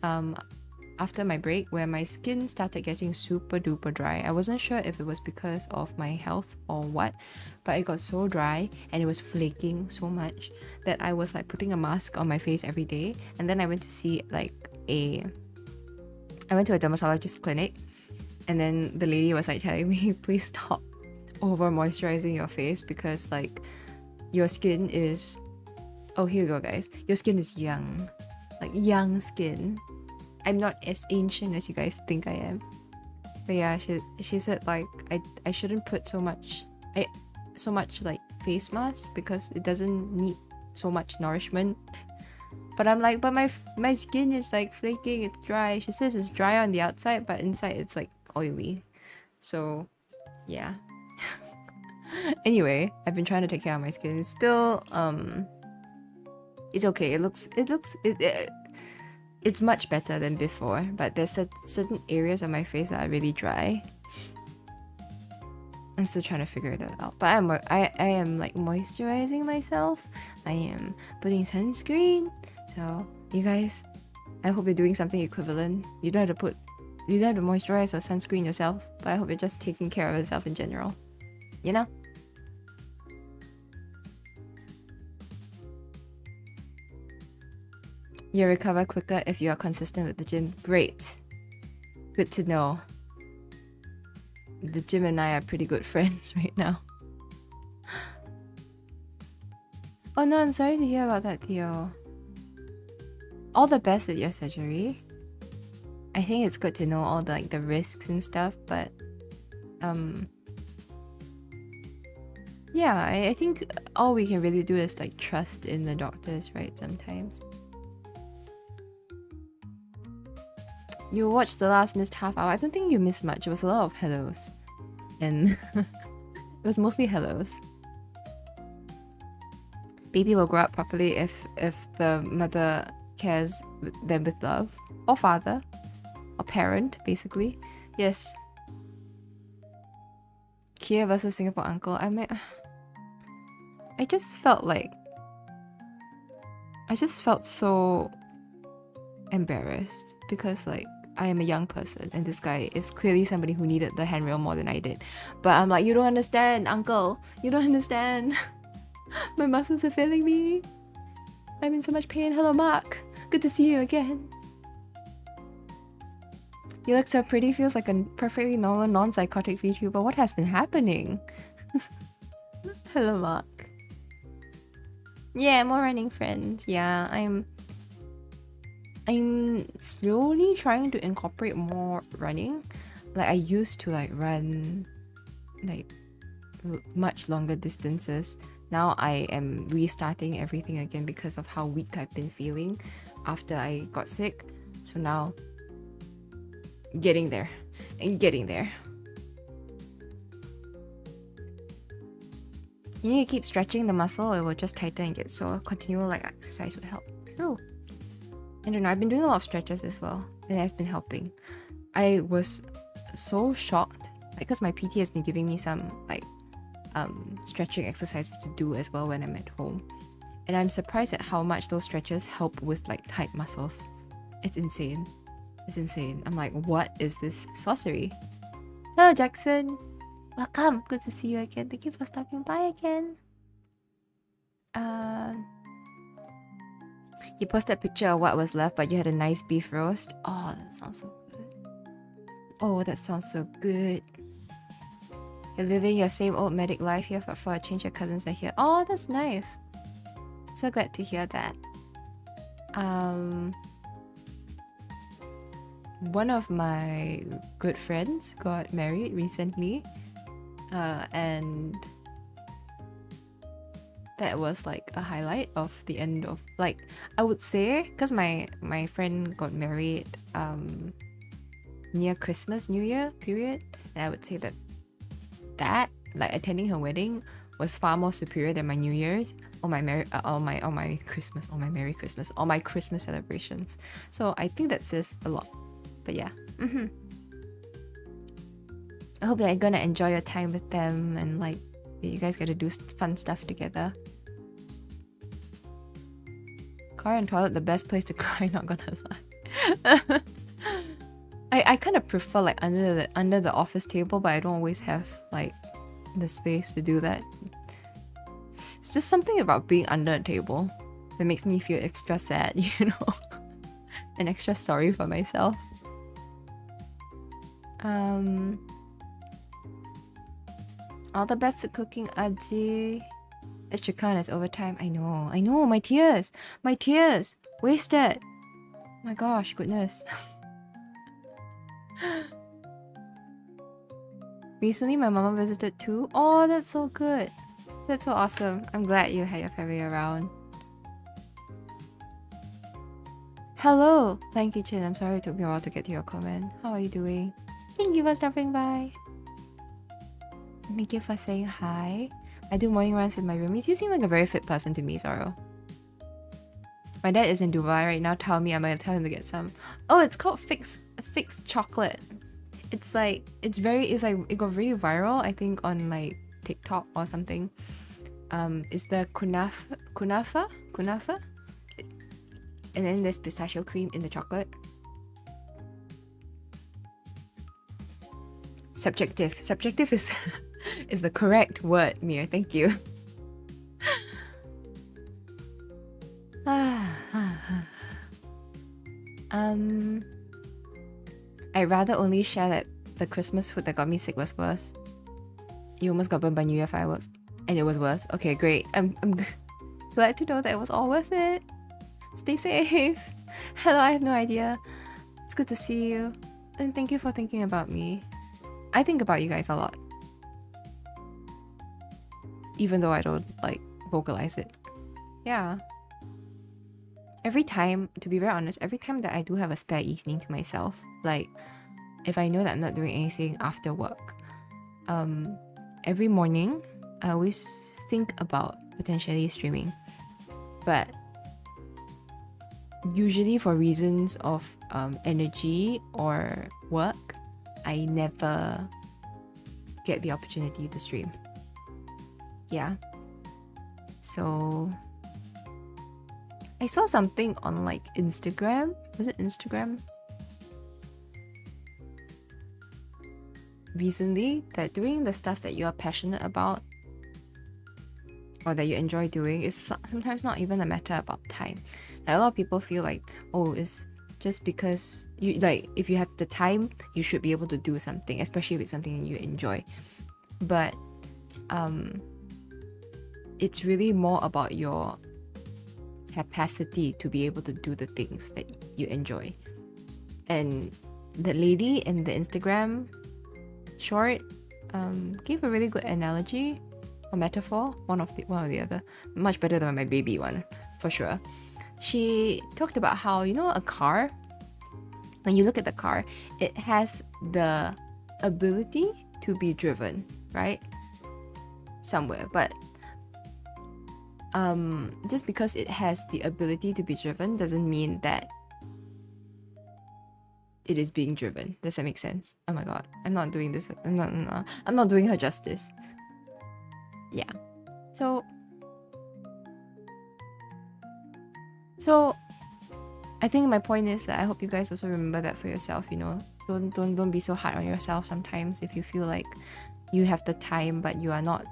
after my break where my skin started getting super duper dry. I wasn't sure if it was because of my health or what, but it got so dry and it was flaking so much that I was like putting a mask on my face every day. And then I went to see I went to a dermatologist clinic, and then the lady was like telling me, please stop over moisturizing your face because like your skin is, oh, here we go guys, your skin is young, like young skin. I'm not as ancient as you guys think I am. But yeah, she said like I shouldn't put so much like face mask because it doesn't need so much nourishment. But I'm like, but my skin is like flaking, it's dry. She says it's dry on the outside, but inside it's like oily. So yeah. Anyway, I've been trying to take care of my skin. It's still it's okay. It's much better than before, but there's certain areas of my face that are really dry. I'm still trying to figure that out. But I am like moisturizing myself. I am putting sunscreen. So you guys, I hope you're doing something equivalent. You don't have to moisturize or sunscreen yourself, but I hope you're just taking care of yourself in general. You know? You recover quicker if you are consistent with the gym. Great. Good to know. The gym and I are pretty good friends right now. Oh no, I'm sorry to hear about that, Theo. All the best with your surgery. I think it's good to know all the like the risks and stuff, but yeah, I think all we can really do is like trust in the doctors, right? Sometimes. You watched the last missed half hour. I don't think you missed much. It was a lot of hellos. And it was mostly hellos. Baby will grow up properly if the mother cares them with love. Or father. Or parent, basically. Yes. Kia versus Singapore uncle. I just felt so embarrassed because like I am a young person and this guy is clearly somebody who needed the handrail more than I did. But I'm like, you don't understand, uncle. You don't understand. My muscles are failing me. I'm in so much pain. Hello, Mark. Good to see you again. You look so pretty. Feels like a perfectly normal, non-psychotic VTuber. What has been happening? Hello, Mark. Yeah, more running friends. Yeah, I'm slowly trying to incorporate more running. Like I used to like run like much longer distances. Now I am restarting everything again because of how weak I've been feeling after I got sick. So now getting there and getting there. You need to keep stretching the muscle, it will just tighten and get sore. Continual like exercise would help. True. I don't know, I've been doing a lot of stretches as well, and it has been helping. I was so shocked, because my PT has been giving me some like stretching exercises to do as well when I'm at home. And I'm surprised at how much those stretches help with like tight muscles. It's insane. It's insane. I'm like, what is this sorcery? Hello, Jackson. Welcome. Good to see you again. Thank you for stopping by again. You posted a picture of what was left, but you had a nice beef roast. Oh, that sounds so good. Oh, that sounds so good. You're living your same old medic life here, but for a change your cousins are here. Oh, that's nice. So glad to hear that. one of my good friends got married recently, and that was like a highlight of the end of, like, I would say, because my friend got married near Christmas, New Year period, and I would say that like attending her wedding was far more superior than my New Year's or my my Christmas or my Merry Christmas or my Christmas celebrations. So I think that says a lot. But yeah, I hope you're gonna enjoy your time with them and like you guys get to do fun stuff together. Car and toilet, the best place to cry, not gonna lie. I kind of prefer like under the office table, but I don't always have like the space to do that. It's just something about being under a table that makes me feel extra sad, you know, and extra sorry for myself. All the best at cooking, Aji. It should count as overtime. I know, my tears, wasted. My gosh, goodness. Recently, my mama visited too. Oh, that's so good. That's so awesome. I'm glad you had your family around. Hello, Thank you, Chin. I'm sorry it took me a while to get to your comment. How are you doing? Thank you for stopping by. Thank you for saying hi. I do morning runs with my roomies. You seem like a very fit person to me, Zoro. My dad is in Dubai right now. Tell me, I'm gonna tell him to get some. Oh, it's called fixed chocolate. It's like it got really viral, I think, on like TikTok or something. It's the kunafa, and then there's pistachio cream in the chocolate. Subjective is is the correct word, Mir. Thank you. I'd rather only share that the Christmas food that got me sick was worth. You almost got burned by New Year fireworks, and it was worth. Okay, great. I'm glad to know that it was all worth it. Stay safe. Hello, I have no idea. It's good to see you, and thank you for thinking about me. I think about you guys a lot, even though I don't like vocalize it. Yeah. Every time, to be very honest, every time that I do have a spare evening to myself, like if I know that I'm not doing anything after work, every morning I always think about potentially streaming, but usually for reasons of energy or work, I never get the opportunity to stream. Yeah. So I saw something on like Instagram. Was it Instagram? Recently, that doing the stuff that you're passionate about or that you enjoy doing is sometimes not even a matter about time. Like, a lot of people feel like, oh, it's just because you like, if you have the time, you should be able to do something, especially if it's something that you enjoy. But it's really more about your capacity to be able to do the things that you enjoy. And the lady in the Instagram short gave a really good analogy or metaphor, one or the other, much better than my baby one, for sure. She talked about how, you know, a car, when you look at the car, it has the ability to be driven, right? Somewhere, but just because it has the ability to be driven doesn't mean that it is being driven. Does that make sense? Oh my god, I'm not doing this. I'm not doing her justice. Yeah. So I think my point is that I hope you guys also remember that for yourself, you know. Don't be so hard on yourself sometimes if you feel like you have the time but you are not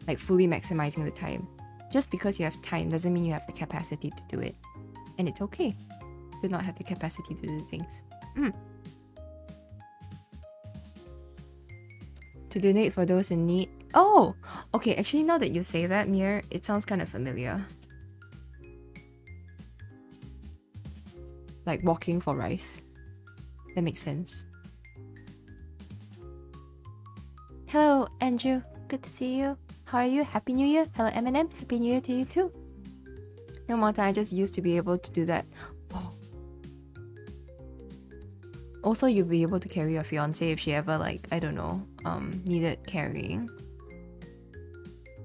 like fully maximizing the time. Just because you have time doesn't mean you have the capacity to do it. And it's okay to not have the capacity to do things. To donate for those in need. Oh, okay, actually now that you say that, Mir, it sounds kind of familiar. Like walking for rice. That makes sense. Hello, Andrew. Good to see you. How are you? Happy New Year. Hello, Eminem. Happy New Year to you too. No more time. I just used to be able to do that. Oh. Also, you'll be able to carry your fiance if she ever, like, I don't know, needed carrying.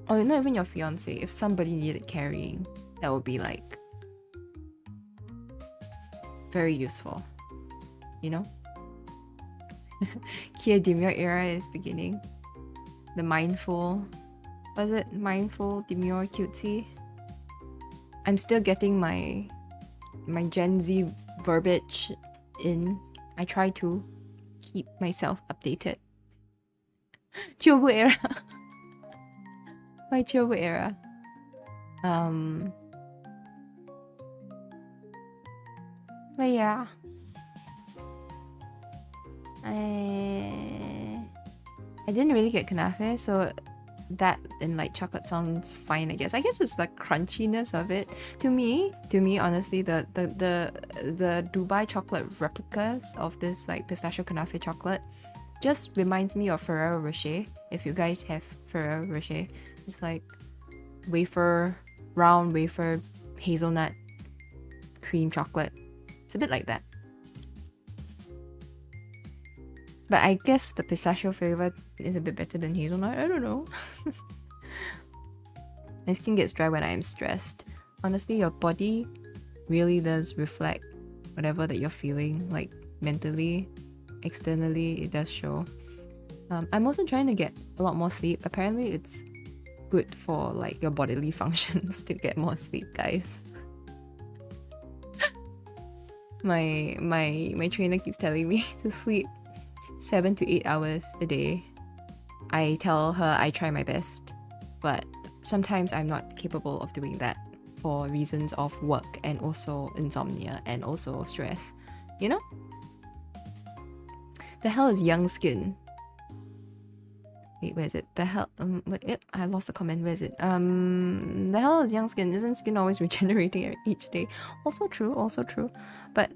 Or not even your fiance. If somebody needed carrying, that would be like very useful. You know? Kia demure era is beginning. The mindful, was it mindful, demure, cutesy? I'm still getting my Gen Z verbiage in. I try to keep myself updated. Chobu era. My Chobu era. But yeah. I didn't really get kanafe, so that and like chocolate sounds fine, I guess. I guess it's the crunchiness of it. To me, honestly, the Dubai chocolate replicas of this like pistachio kanafe chocolate just reminds me of Ferrero Rocher. If you guys have Ferrero Rocher, it's like round wafer hazelnut cream chocolate. It's a bit like that. But I guess the pistachio flavor is a bit better than hazelnut. I don't know. My skin gets dry when I am stressed. Honestly, your body really does reflect whatever that you're feeling, like mentally, externally, it does show. I'm also trying to get a lot more sleep. Apparently, it's good for like your bodily functions to get more sleep, guys. My trainer keeps telling me to sleep 7 to 8 hours a day. I tell her I try my best, but sometimes I'm not capable of doing that for reasons of work and also insomnia and also stress, you know? The hell is young skin? Wait, where is it? The hell, wait, I lost the comment. Where is it? The hell is young skin? Isn't skin always regenerating each day? Also true, but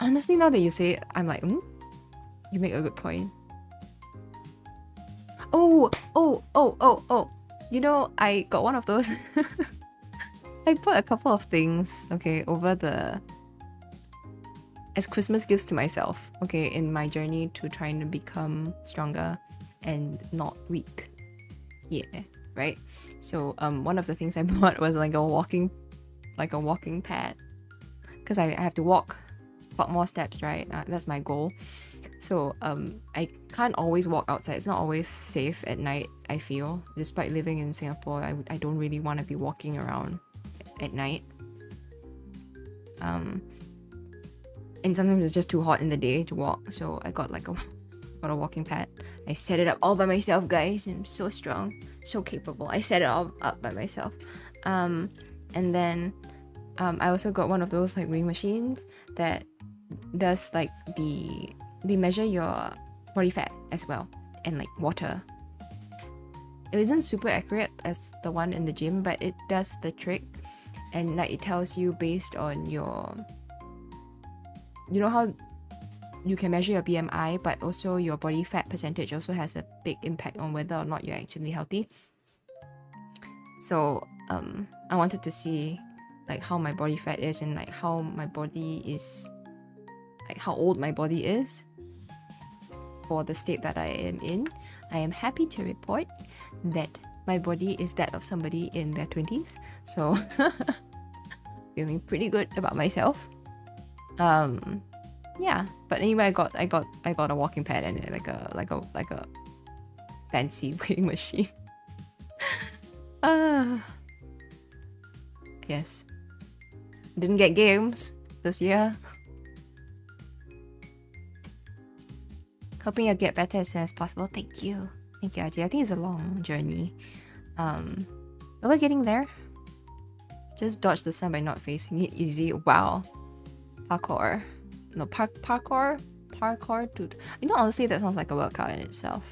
honestly, now that you say it, I'm like, you make a good point. Oh. You know, I got one of those. I bought a couple of things, okay, as Christmas gifts to myself, okay, in my journey to trying to become stronger and not weak. Yeah, right? So, one of the things I bought was like a walking pad. Because I have to walk more steps, right? That's my goal. So I can't always walk outside. It's not always safe at night, I feel. Despite living in Singapore, I don't really want to be walking around at night. And sometimes it's just too hot in the day to walk. So I got a walking pad. I set it up all by myself, guys. I'm so strong, so capable. I set it all up by myself. And then I also got one of those like weighing machines that does like they measure your body fat as well and like water. It isn't super accurate as the one in the gym, but it does the trick, and like it tells you based on your, you know how you can measure your BMI, but also your body fat percentage also has a big impact on whether or not you're actually healthy. So I wanted to see like how my body fat is and like how my body is, like how old my body is for the state that I am in. I am happy to report that my body is that of somebody in their 20s. So feeling pretty good about myself. Yeah, but anyway, I got a walking pad and like a fancy weighing machine. Yes. Didn't get games this year. Hoping you'll get better as soon as possible. Thank you, RJ. I think it's a long journey. But we're getting there. Just dodge the sun by not facing it. Easy. Wow. Parkour. No, parkour, dude. You know, honestly, that sounds like a workout in itself.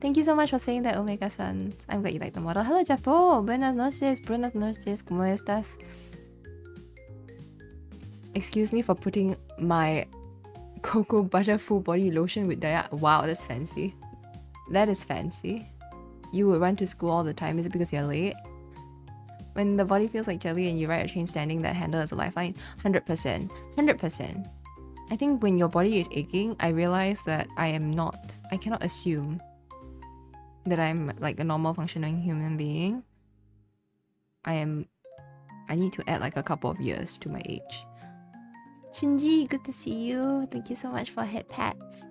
Thank you so much for saying that, Omega-san. I'm glad you like the model. Hello, Japo. Buenas noches. ¿Cómo estás? Excuse me for putting my cocoa butter full body lotion with diet. Wow, that's fancy. That is fancy. You would run to school all the time. Is it because you're late? When the body feels like jelly and you ride a train standing, that handle is a lifeline. 100%. 100%. I think when your body is aching, I realize that I cannot assume that I'm like a normal functioning human being. I need to add like a couple of years to my age. Shinji, good to see you. Thank you so much for head pats.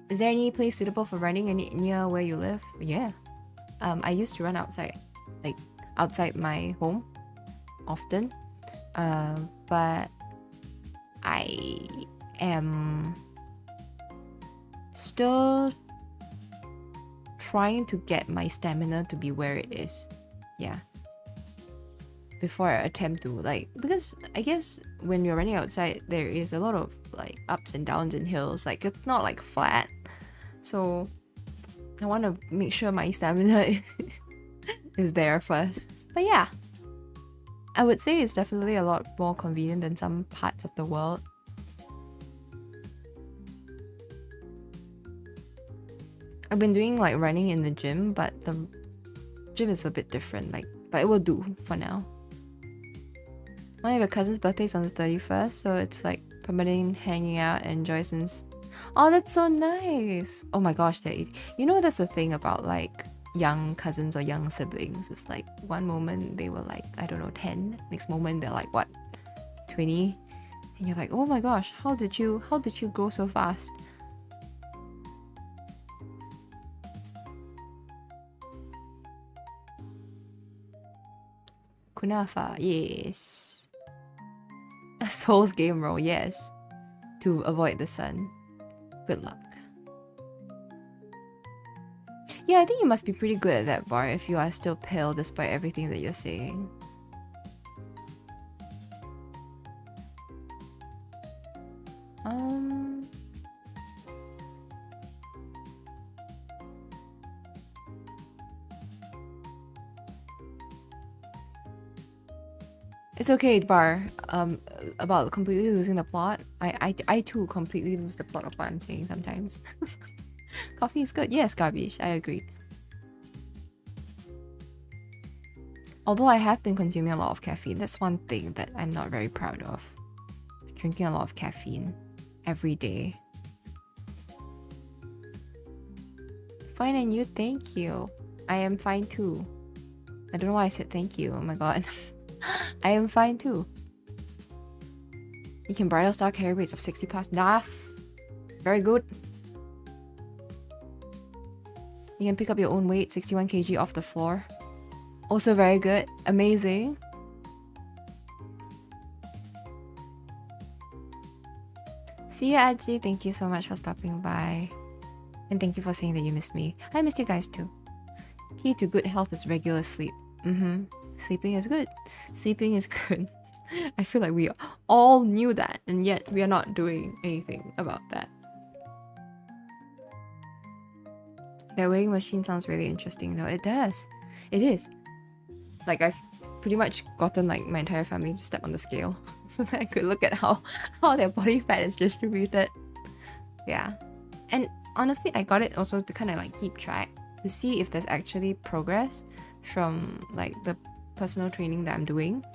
Is there any place suitable for running near where you live? Yeah. I used to run outside, like outside my home often. But I am still trying to get my stamina to be where it is. Yeah. Before I attempt to because I guess when you're running outside there is a lot of like ups and downs and hills, like it's not like flat, so I want to make sure my stamina is there first. But yeah, I would say it's definitely a lot more convenient than some parts of the world. I've been doing like running in the gym, but the gym is a bit different, but it will do for now. One of your cousin's birthday's on the 31st, so it's like permanent hanging out and enjoy since. Oh, that's so nice. Oh my gosh, that's the thing about like young cousins or young siblings. It's like one moment they were like, I don't know, 10. Next moment they're like, what, 20? And you're like, oh my gosh, how did you grow so fast? Kunafa, yes. A Souls game roll, yes. To avoid the sun. Good luck. Yeah, I think you must be pretty good at that bar if you are still pale despite everything that you're saying. It's okay, Bar. About completely losing the plot. I too completely lose the plot of what I'm saying sometimes. Coffee is good. Yes, garbage. I agree. Although I have been consuming a lot of caffeine, that's one thing that I'm not very proud of. Drinking a lot of caffeine every day. Fine, and you? Thank you. I am fine too. I don't know why I said thank you. Oh my god. I am fine too. You can bridal style carry weights of 60 plus. Nice. Very good. You can pick up your own weight, 61 kg off the floor. Also very good. Amazing. See you, Aji. Thank you so much for stopping by. And thank you for saying that you missed me. I missed you guys too. Key to good health is regular sleep. Sleeping is good. Sleeping is good. I feel like we all knew that, and yet we are not doing anything about that. That weighing machine sounds really interesting though. It does. It is. Like I've pretty much gotten like my entire family to step on the scale so that I could look at how their body fat is distributed. Yeah. And honestly, I got it also to kind of like keep track to see if there's actually progress from like the personal training that I'm doing.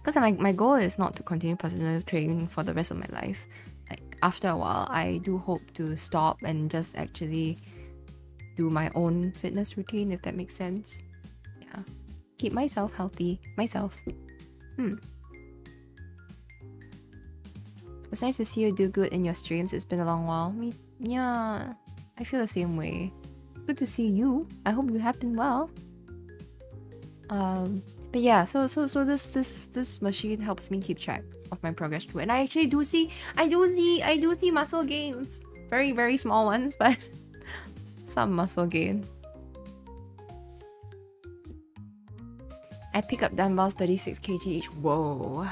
Because my goal is not to continue personal training for the rest of my life. Like after a while, I do hope to stop and just actually do my own fitness routine, if that makes sense. Yeah. Keep myself healthy. Myself. It's nice to see you do good in your streams. It's been a long while. Yeah, I feel the same way. It's good to see you. I hope you have been well. But yeah, so this machine helps me keep track of my progress too, and I actually do see muscle gains. Very, very small ones, but some muscle gain. I pick up dumbbells 36 kg each. Whoa.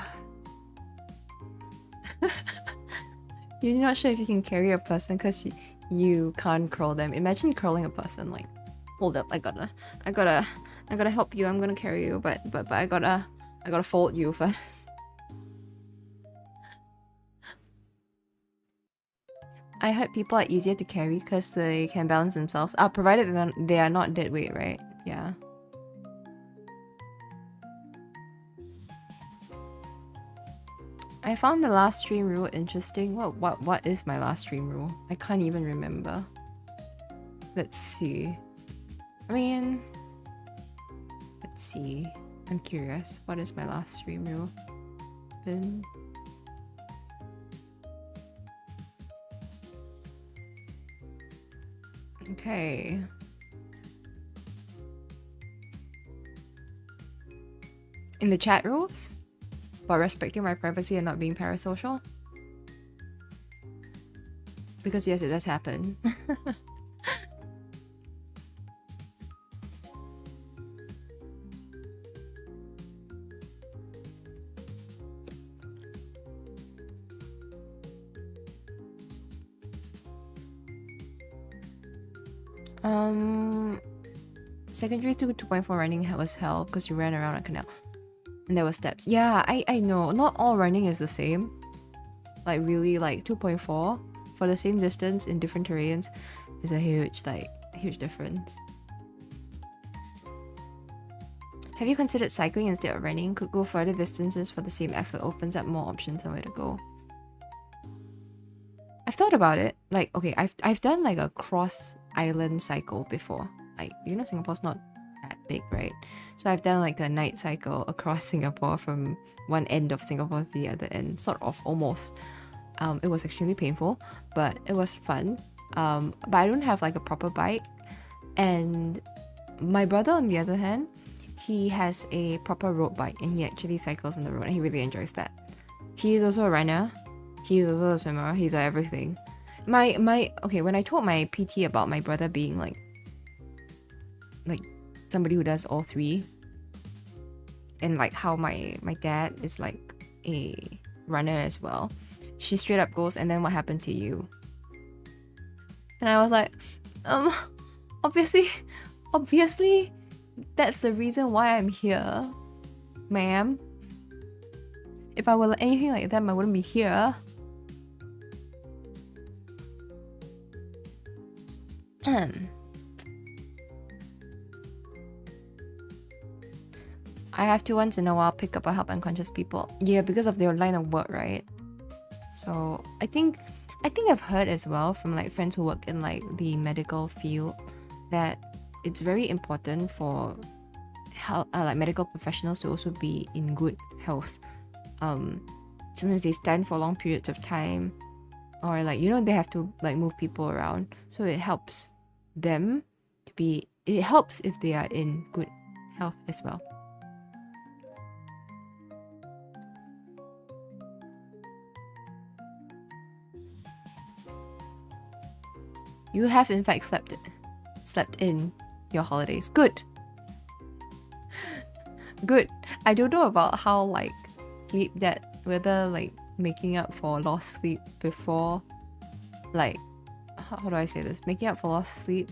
You're not sure if you can carry a person because you can't curl them. Imagine curling a person. Like, hold up, I gotta help you. I'm gonna carry you, but I gotta fold you first. I heard people are easier to carry because they can balance themselves. Provided they are not dead weight, right? Yeah. I found the last stream rule interesting. What is my last stream rule? I can't even remember. Let's see. I mean, let's see. I'm curious. What is my last stream rule? Been... Okay. In the chat rules? About respecting my privacy and not being parasocial? Because yes, it does happen. Secondary to 2.4 running was hell because you ran around a canal. And there were steps. Yeah, I know. Not all running is the same. Like really, like 2.4 for the same distance in different terrains is a huge difference. Have you considered cycling instead of running? Could go further distances for the same effort. Opens up more options on where to go. I've thought about it. Like, okay, I've done like a cross island cycle before. Like, you know, Singapore's not that big, right? So I've done like a night cycle across Singapore from one end of Singapore to the other end, sort of, almost. It was extremely painful, but it was fun. But I don't have like a proper bike. And my brother, on the other hand, he has a proper road bike and he actually cycles on the road and he really enjoys that. He is also a runner. He's also a swimmer. He's everything. Okay, when I told my PT about my brother being like somebody who does all three, and like how my dad is like a runner as well, she straight up goes, "And then what happened to you?" And I was like, obviously that's the reason why I'm here, ma'am. If I were anything like them, I wouldn't be here. I have to once in a while pick up or help unconscious people. Yeah, because of their line of work, right? So I think I've heard as well from like friends who work in like the medical field that it's very important for like medical professionals to also be in good health. Sometimes they stand for long periods of time, or like, you know, they have to like move people around, so it helps them to be. It helps if they are in good health as well. You have in fact slept in your holidays. Good. Good. I don't know about how like sleep that, whether like making up for lost sleep before, like how do I say this? Making up for lost sleep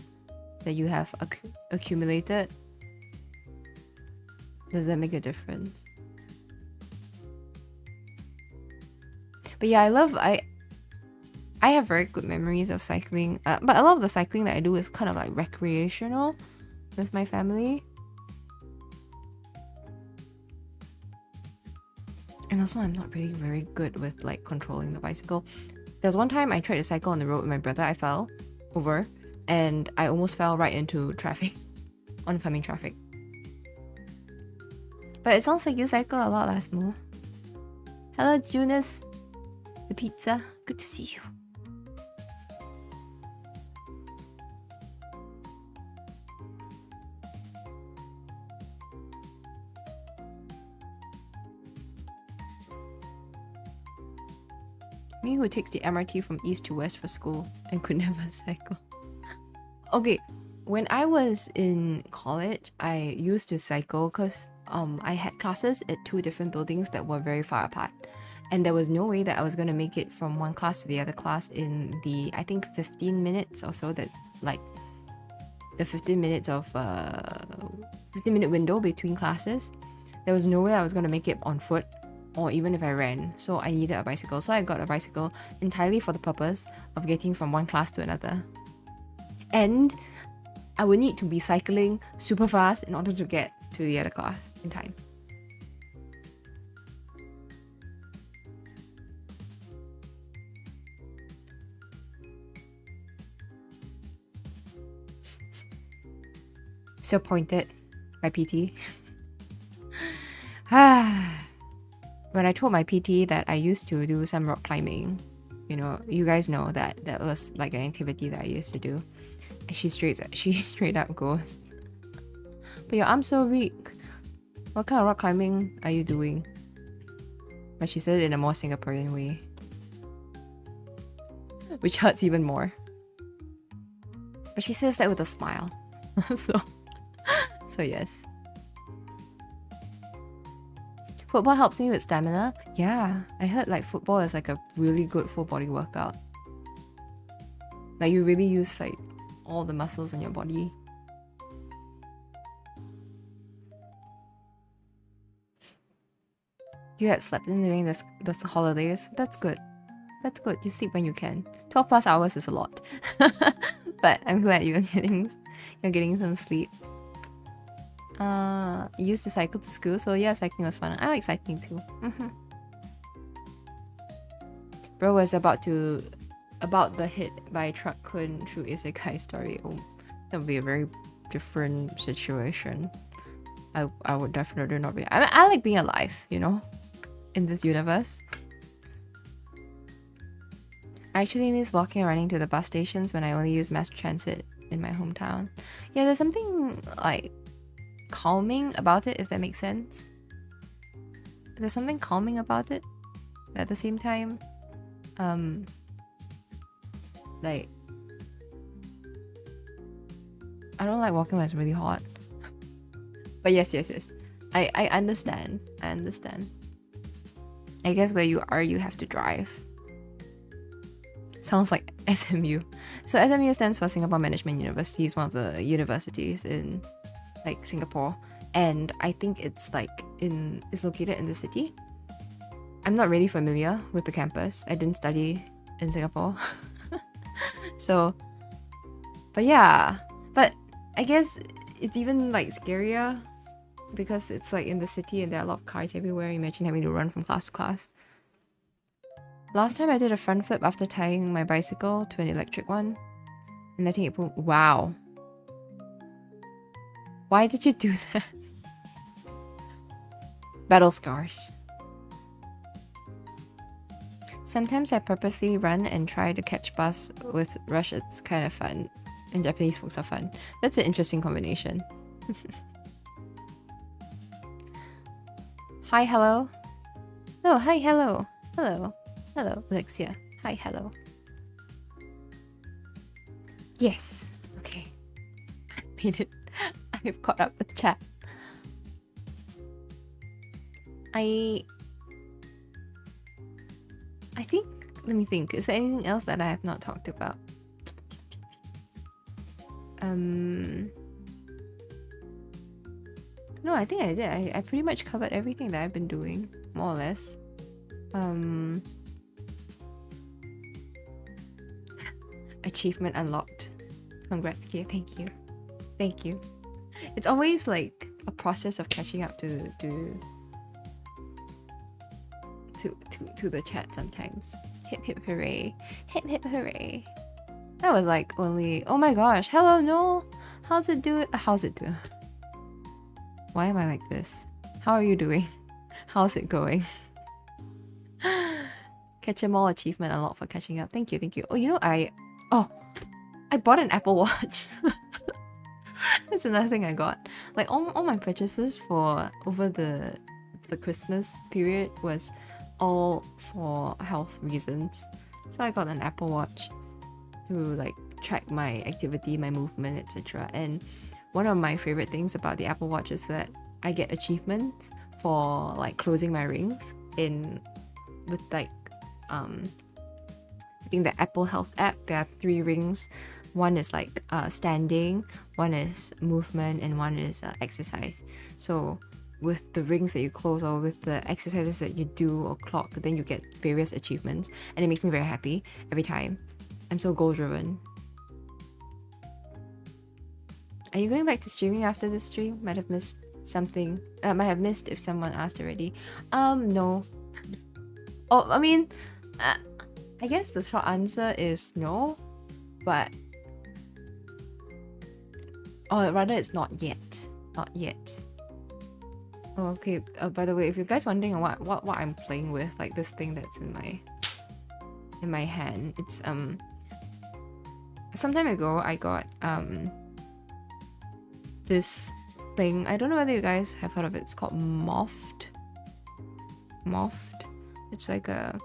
that you have accumulated. Does that make a difference? But yeah, I have very good memories of cycling, but a lot of the cycling that I do is kind of like recreational with my family. And also, I'm not really very good with like controlling the bicycle. There's one time I tried to cycle on the road with my brother. I fell over and I almost fell right into traffic, oncoming traffic. But it sounds like you cycle a lot, Lasmo. Hello, Junus. The pizza. Good to see you. Me who takes the MRT from east to west for school and could never cycle. Okay, when I was in college, I used to cycle because I had classes at 2 different buildings that were very far apart. And there was no way that I was going to make it from one class to the other class in the, I think, 15 minutes or so, that like the 15 minutes of 15-minute window between classes. There was no way I was going to make it on foot. or even if I ran. So I needed a bicycle. So I got a bicycle entirely for the purpose of getting from one class to another. And I would need to be cycling super fast in order to get to the other class in time. So pointed, my PT. When I told my PT that I used to do some rock climbing, you know, you guys know that that was like an activity that I used to do. And she straight up goes, "But your arm's so weak. What kind of rock climbing are you doing?" But she said it in a more Singaporean way, which hurts even more. But she says that with a smile. So yes. Football helps me with stamina. Yeah, I heard like football is like a really good full body workout. Like you really use like all the muscles in your body. You had slept in during those holidays. That's good. That's good. You sleep when you can. 12 plus hours is a lot. But I'm glad you're getting some sleep. Used to cycle to school, so yeah, cycling was fun. I like cycling too. Bro was about the hit by a truck couldn't through isekai story. Oh, that would be a very different situation. I would definitely not be. I like being alive, you know, in this universe. I actually miss walking and running to the bus stations when I only use mass transit in my hometown. Yeah, there's something like calming about it, if that makes sense. There's something calming about it, but at the same time, like I don't like walking when it's really hot. But yes, I understand. I guess where you are, you have to drive. Sounds like SMU. So SMU stands for Singapore Management University. It's one of the universities in like Singapore, and I think it's located in the city. I'm not really familiar with the campus. I didn't study in Singapore. So, but yeah, but I guess it's even like scarier because it's like in the city and there are a lot of cars everywhere. Imagine having to run from class to class. Last time I did a front flip after tying my bicycle to an electric one and letting it pull. Wow. Why did you do that? Battle scars. Sometimes I purposely run and try to catch bus with rush. It's kind of fun. And Japanese folks are fun. That's an interesting combination. Hi, hello. Oh, hi, hello. Hello, Alexia. Hi, hello. Yes. Okay. I made it. I've caught up with chat. I think, let me think, is there anything else that I have not talked about? No, I think I did. I pretty much covered everything that I've been doing, more or less. Achievement unlocked. Congrats, Kia. Thank you. It's always like a process of catching up to the chat sometimes. Hip hip hooray. Hip hip hooray. That was like only, oh my gosh, hello Noel. How's it doing? Why am I like this? How are you doing? How's it going? Catch 'em all achievement unlocked for catching up. Thank you. Oh, you know, I bought an Apple Watch. That's another thing I got. Like all my purchases for over the Christmas period was all for health reasons. So I got an Apple Watch to like track my activity, my movement, etc. And one of my favorite things about the Apple Watch is that I get achievements for like closing my rings with like I think the Apple Health app. There are 3 rings. One is like standing, one is movement, and one is exercise. So with the rings that you close or with the exercises that you do or clock, then you get various achievements, and it makes me very happy every time. I'm so goal driven. Are you going back to streaming after this stream? Might have missed something. Might have missed if someone asked already. No. Oh, I mean, I guess the short answer is no, but rather it's not yet. Not yet. Oh, okay. By the way, if you guys wondering what I'm playing with, like this thing that's in my hand, it's some time ago I got this thing. I don't know whether you guys have heard of it. It's called Moft. It's kind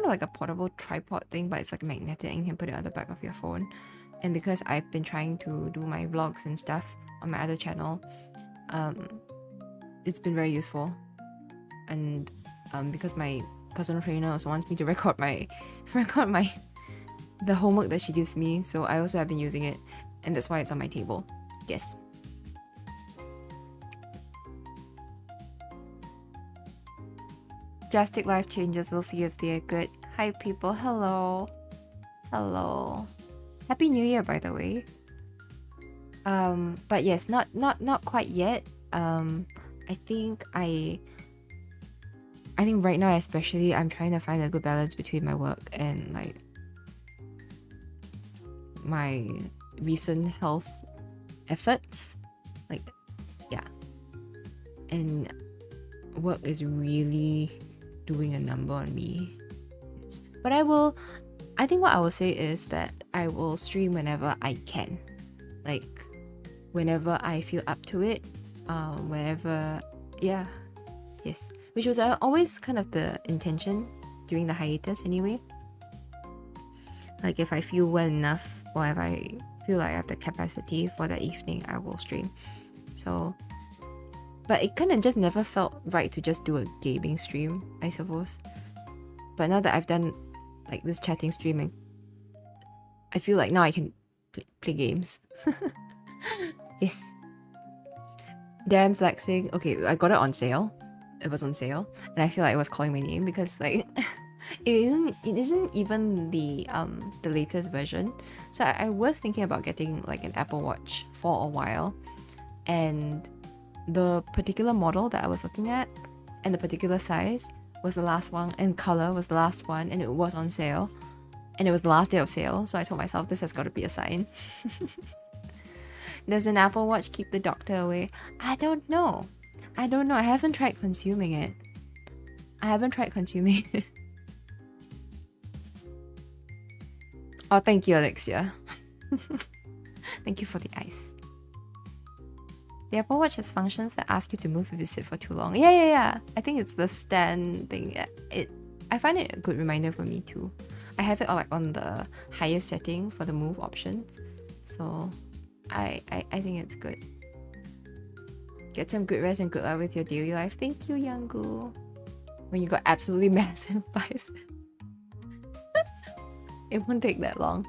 of like a portable tripod thing, but it's like magnetic and you can put it on the back of your phone. And because I've been trying to do my vlogs and stuff on my other channel, it's been very useful. And because my personal trainer also wants me to record the homework that she gives me, so I also have been using it, and that's why it's on my table. Yes. Drastic life changes. We'll see if they're good. Hi people. Hello. Happy New Year, by the way. But yes, not quite yet. I think right now especially I'm trying to find a good balance between my work and like my recent health efforts. Like, yeah. And work is really doing a number on me. But I think what I will say is that I will stream whenever I can. Like, whenever I feel up to it. Whenever, yeah. Yes. Which was always kind of the intention during the hiatus anyway. Like, if I feel well enough, or if I feel like I have the capacity for that evening, I will stream. So, but it kind of just never felt right to just do a gaming stream, I suppose. But now that I've done like this chatting stream, and I feel like now I can play games. Yes. Damn flexing. Okay, I got it on sale. It was on sale, and I feel like it was calling my name because like it isn't even the latest version. So I was thinking about getting like an Apple Watch for a while, and the particular model that I was looking at and the particular size was the last one, and color was the last one, and it was on sale, and it was the last day of sale. So I told myself this has got to be a sign. Does an Apple Watch keep the doctor away? I don't know. I haven't tried consuming it. Oh, thank you, Alexia. Thank you for the ice. The Apple Watch has functions that ask you to move if you sit for too long. Yeah. I think it's the stand thing. I find it a good reminder for me too. I have it like on the highest setting for the move options. So I think it's good. Get some good rest and good luck with your daily life. Thank you, Yangu. When you got absolutely massive biceps. It won't take that long.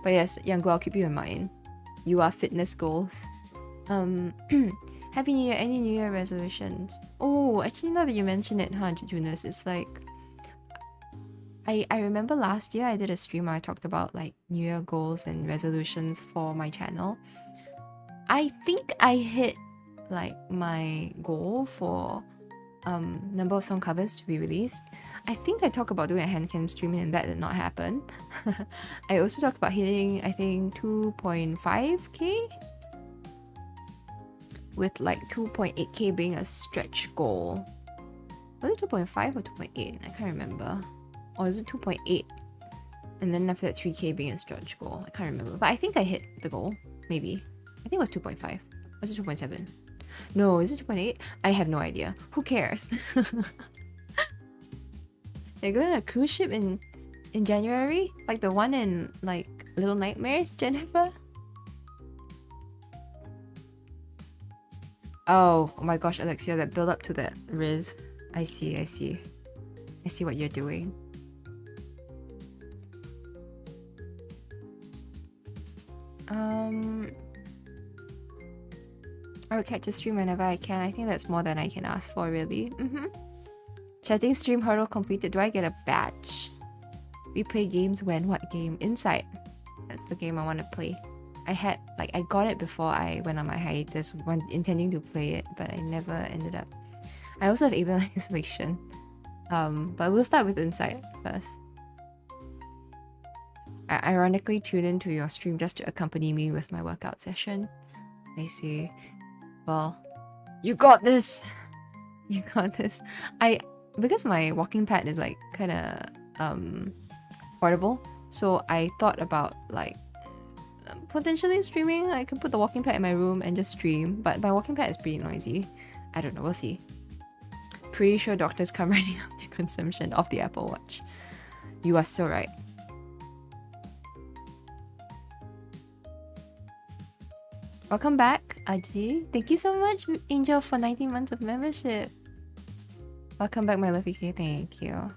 But yes, Yangu, I'll keep you in mind. You are fitness goals. Happy New Year. Any New Year resolutions? Oh, actually, now that you mention it, Jonas, it's like I remember last year I did a stream where I talked about like New Year goals and resolutions for my channel. I think I hit like my goal for number of song covers to be released. I think I talked about doing a handcam streaming and that did not happen. I also talked about hitting, I think, 2.5k, with like 2.8k being a stretch goal. Was it 2.5 or 2.8? I can't remember. Or is it 2.8? And then after that 3k being a stretch goal. I can't remember. But I think I hit the goal. Maybe. I think it was 2.5. Was it 2.7? No, is it 2.8? I have no idea. Who cares? You're going on a cruise ship in January? Like the one in like Little Nightmares, Jennifer? Oh my gosh, Alexia, that build up to that Riz. I see what you're doing. I will catch a stream whenever I can. I think that's more than I can ask for, really. Chatting stream hurdle completed. Do I get a badge? We play games when? What game? Inside. That's the game I want to play. I got it before I went on my hiatus, intending to play it, but I never ended up. I also have Alien Isolation. But we'll start with Inside first. I ironically tune into your stream just to accompany me with my workout session. I see. Well, you got this! You got this. Because my walking pad is like kinda portable, so I thought about like potentially streaming. I can put the walking pad in my room and just stream, but my walking pad is pretty noisy. I don't know, we'll see. Pretty sure doctors come writing up their consumption of the Apple Watch. You are so right. Welcome back, Aji. Thank you so much, Angel, for 19 months of membership. Welcome back, my lovely K. Thank you.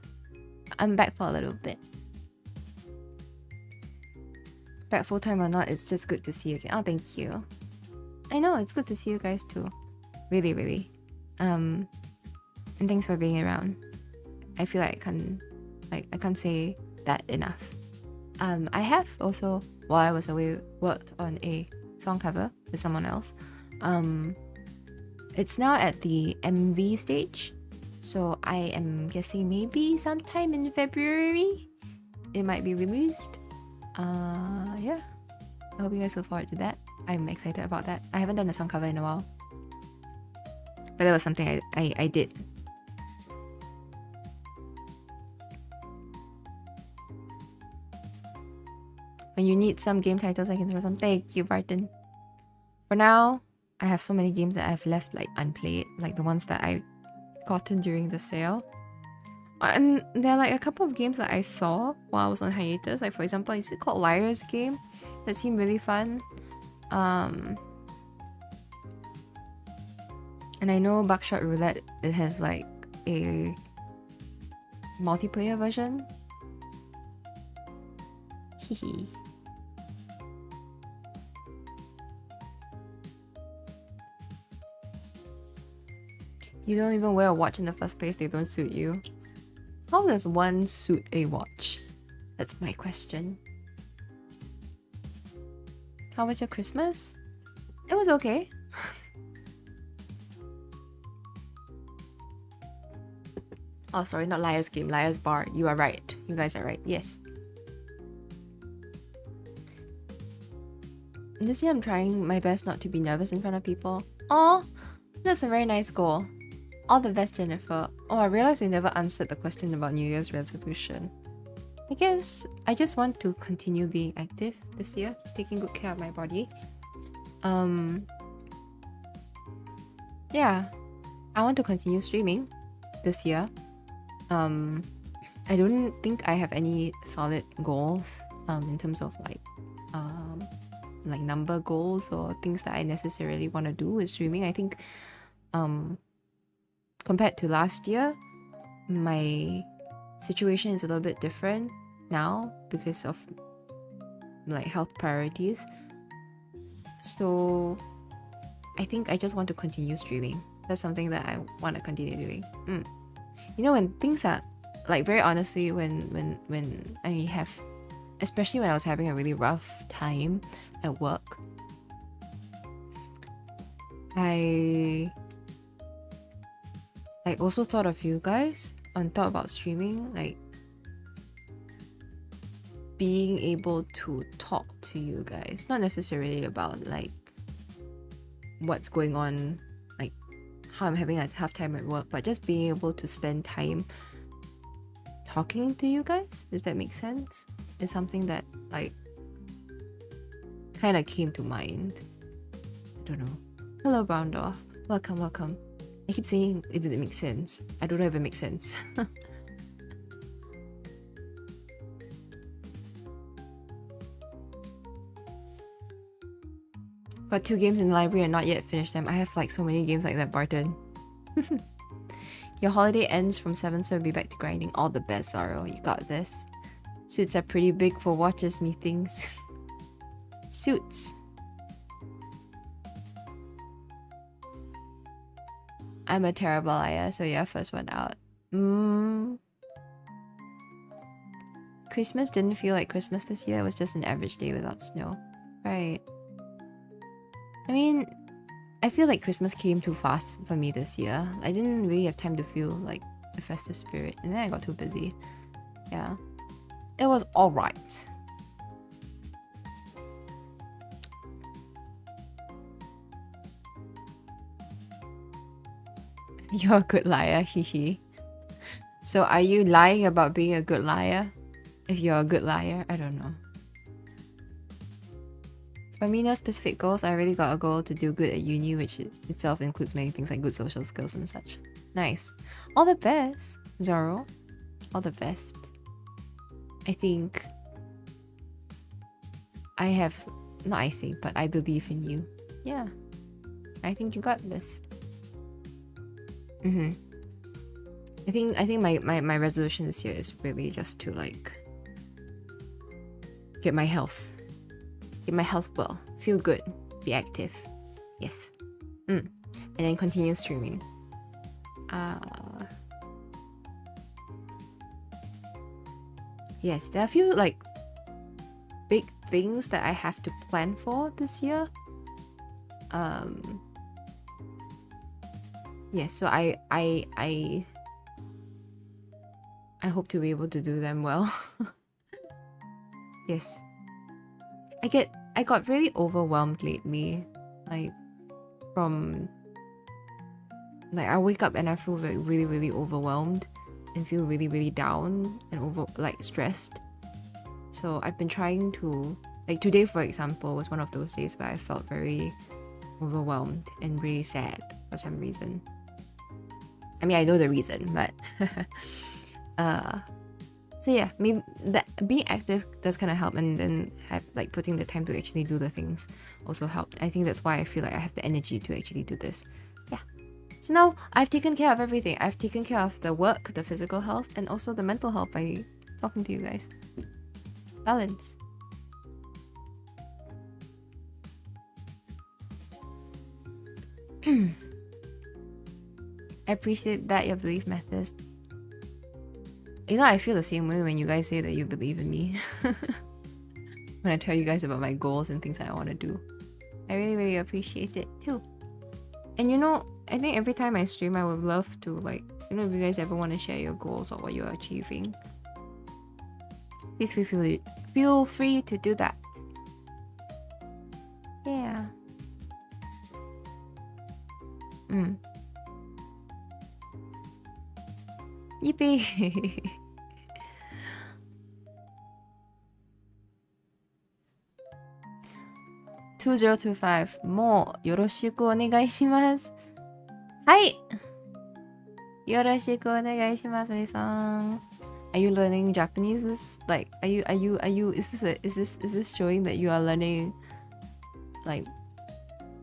I'm back for a little bit. Back full-time or not, it's just good to see you again. Oh, thank you. I know, it's good to see you guys too. Really, really. And thanks for being around. I feel like I can't say that enough. I have also, while I was away, worked on a song cover with someone else. It's now at the MV stage, so I am guessing maybe sometime in February it might be released. Yeah, I hope you guys look forward to that. I'm excited about that. I haven't done a song cover in a while, but that was something I did. When you need some game titles, I can throw some. Thank you, Barton. For now, I have so many games that I've left like unplayed, like the ones that I gotten during the sale. And there are like a couple of games that I saw while I was on hiatus. Like for example, is it called Liar's Game? That seemed really fun. And I know Buckshot Roulette, it has like a multiplayer version. Hehe. You don't even wear a watch in the first place, they don't suit you. How does one suit a watch? That's my question. How was your Christmas? It was okay. Oh, sorry, not Liar's Game, Liar's Bar. You are right. You guys are right. Yes. This year I'm trying my best not to be nervous in front of people. Oh, that's a very nice goal. All the best, Jennifer. Oh, I realized I never answered the question about New Year's resolution. I guess I just want to continue being active this year, taking good care of my body. Yeah, I want to continue streaming this year. I don't think I have any solid goals in terms of like number goals or things that I necessarily want to do with streaming. I think compared to last year, my situation is a little bit different now because of like health priorities. So I think I just want to continue streaming. That's something that I want to continue doing. You know, when things are like, very honestly, when I have, especially when I was having a really rough time at work, I like also thought of you guys and thought about streaming, like being able to talk to you guys, not necessarily about like what's going on, like how I'm having a tough time at work, but just being able to spend time talking to you guys, if that makes sense, is something that like kind of came to mind. I don't know. Hello, Brown Dwarf. Welcome, welcome. I keep saying if it makes sense. I don't know if it makes sense. Got 2 games in the library and not yet finished them. I have like so many games like that, Barton. Your holiday ends from 7, so we'll be back to grinding. All the best, Zaro. You got this. Suits are pretty big for watches, methinks. Suits. I'm a terrible liar, so yeah, first one out. Christmas didn't feel like Christmas this year. It was just an average day without snow. Right. I mean, I feel like Christmas came too fast for me this year. I didn't really have time to feel like the festive spirit, and then I got too busy. Yeah. It was alright. You're a good liar, hehe. So are you lying about being a good liar? If you're a good liar, I don't know. For me, no specific goals. I already got a goal to do good at uni, which itself includes many things like good social skills and such. Nice. All the best, Zoro. All the best. I think... but I believe in you. Yeah. I think you got this. I think my resolution this year is really just to like get my health well, feel good, be active. Yes. And then continue streaming. Yes, there are a few like big things that I have to plan for this year. Yeah, so I hope to be able to do them well. Yes. I got really overwhelmed lately. Like I wake up and I feel really overwhelmed and feel really down and stressed. So I've been trying to, like today for example was one of those days where I felt very overwhelmed and really sad for some reason. I mean, I know the reason, but so yeah, maybe that being active does kind of help, and then like putting the time to actually do the things also helped. I think that's why I feel like I have the energy to actually do this. Yeah. So now I've taken care of everything. I've taken care of the work, the physical health, and also the mental health by talking to you guys. Balance. I appreciate that your belief matters. You know, I feel the same way when you guys say that you believe in me. When I tell you guys about my goals and things that I want to do. I really appreciate it too. And you know, I think every time I stream I would love to, like, you know, if you guys ever want to share your goals or what you're achieving, please feel free to do that. Yeah. Yippee! 2025 もうよろしくお願いします。はい。よろしくお願いします、みさん。Are you learning Japanese? Like, is this showing that you are learning like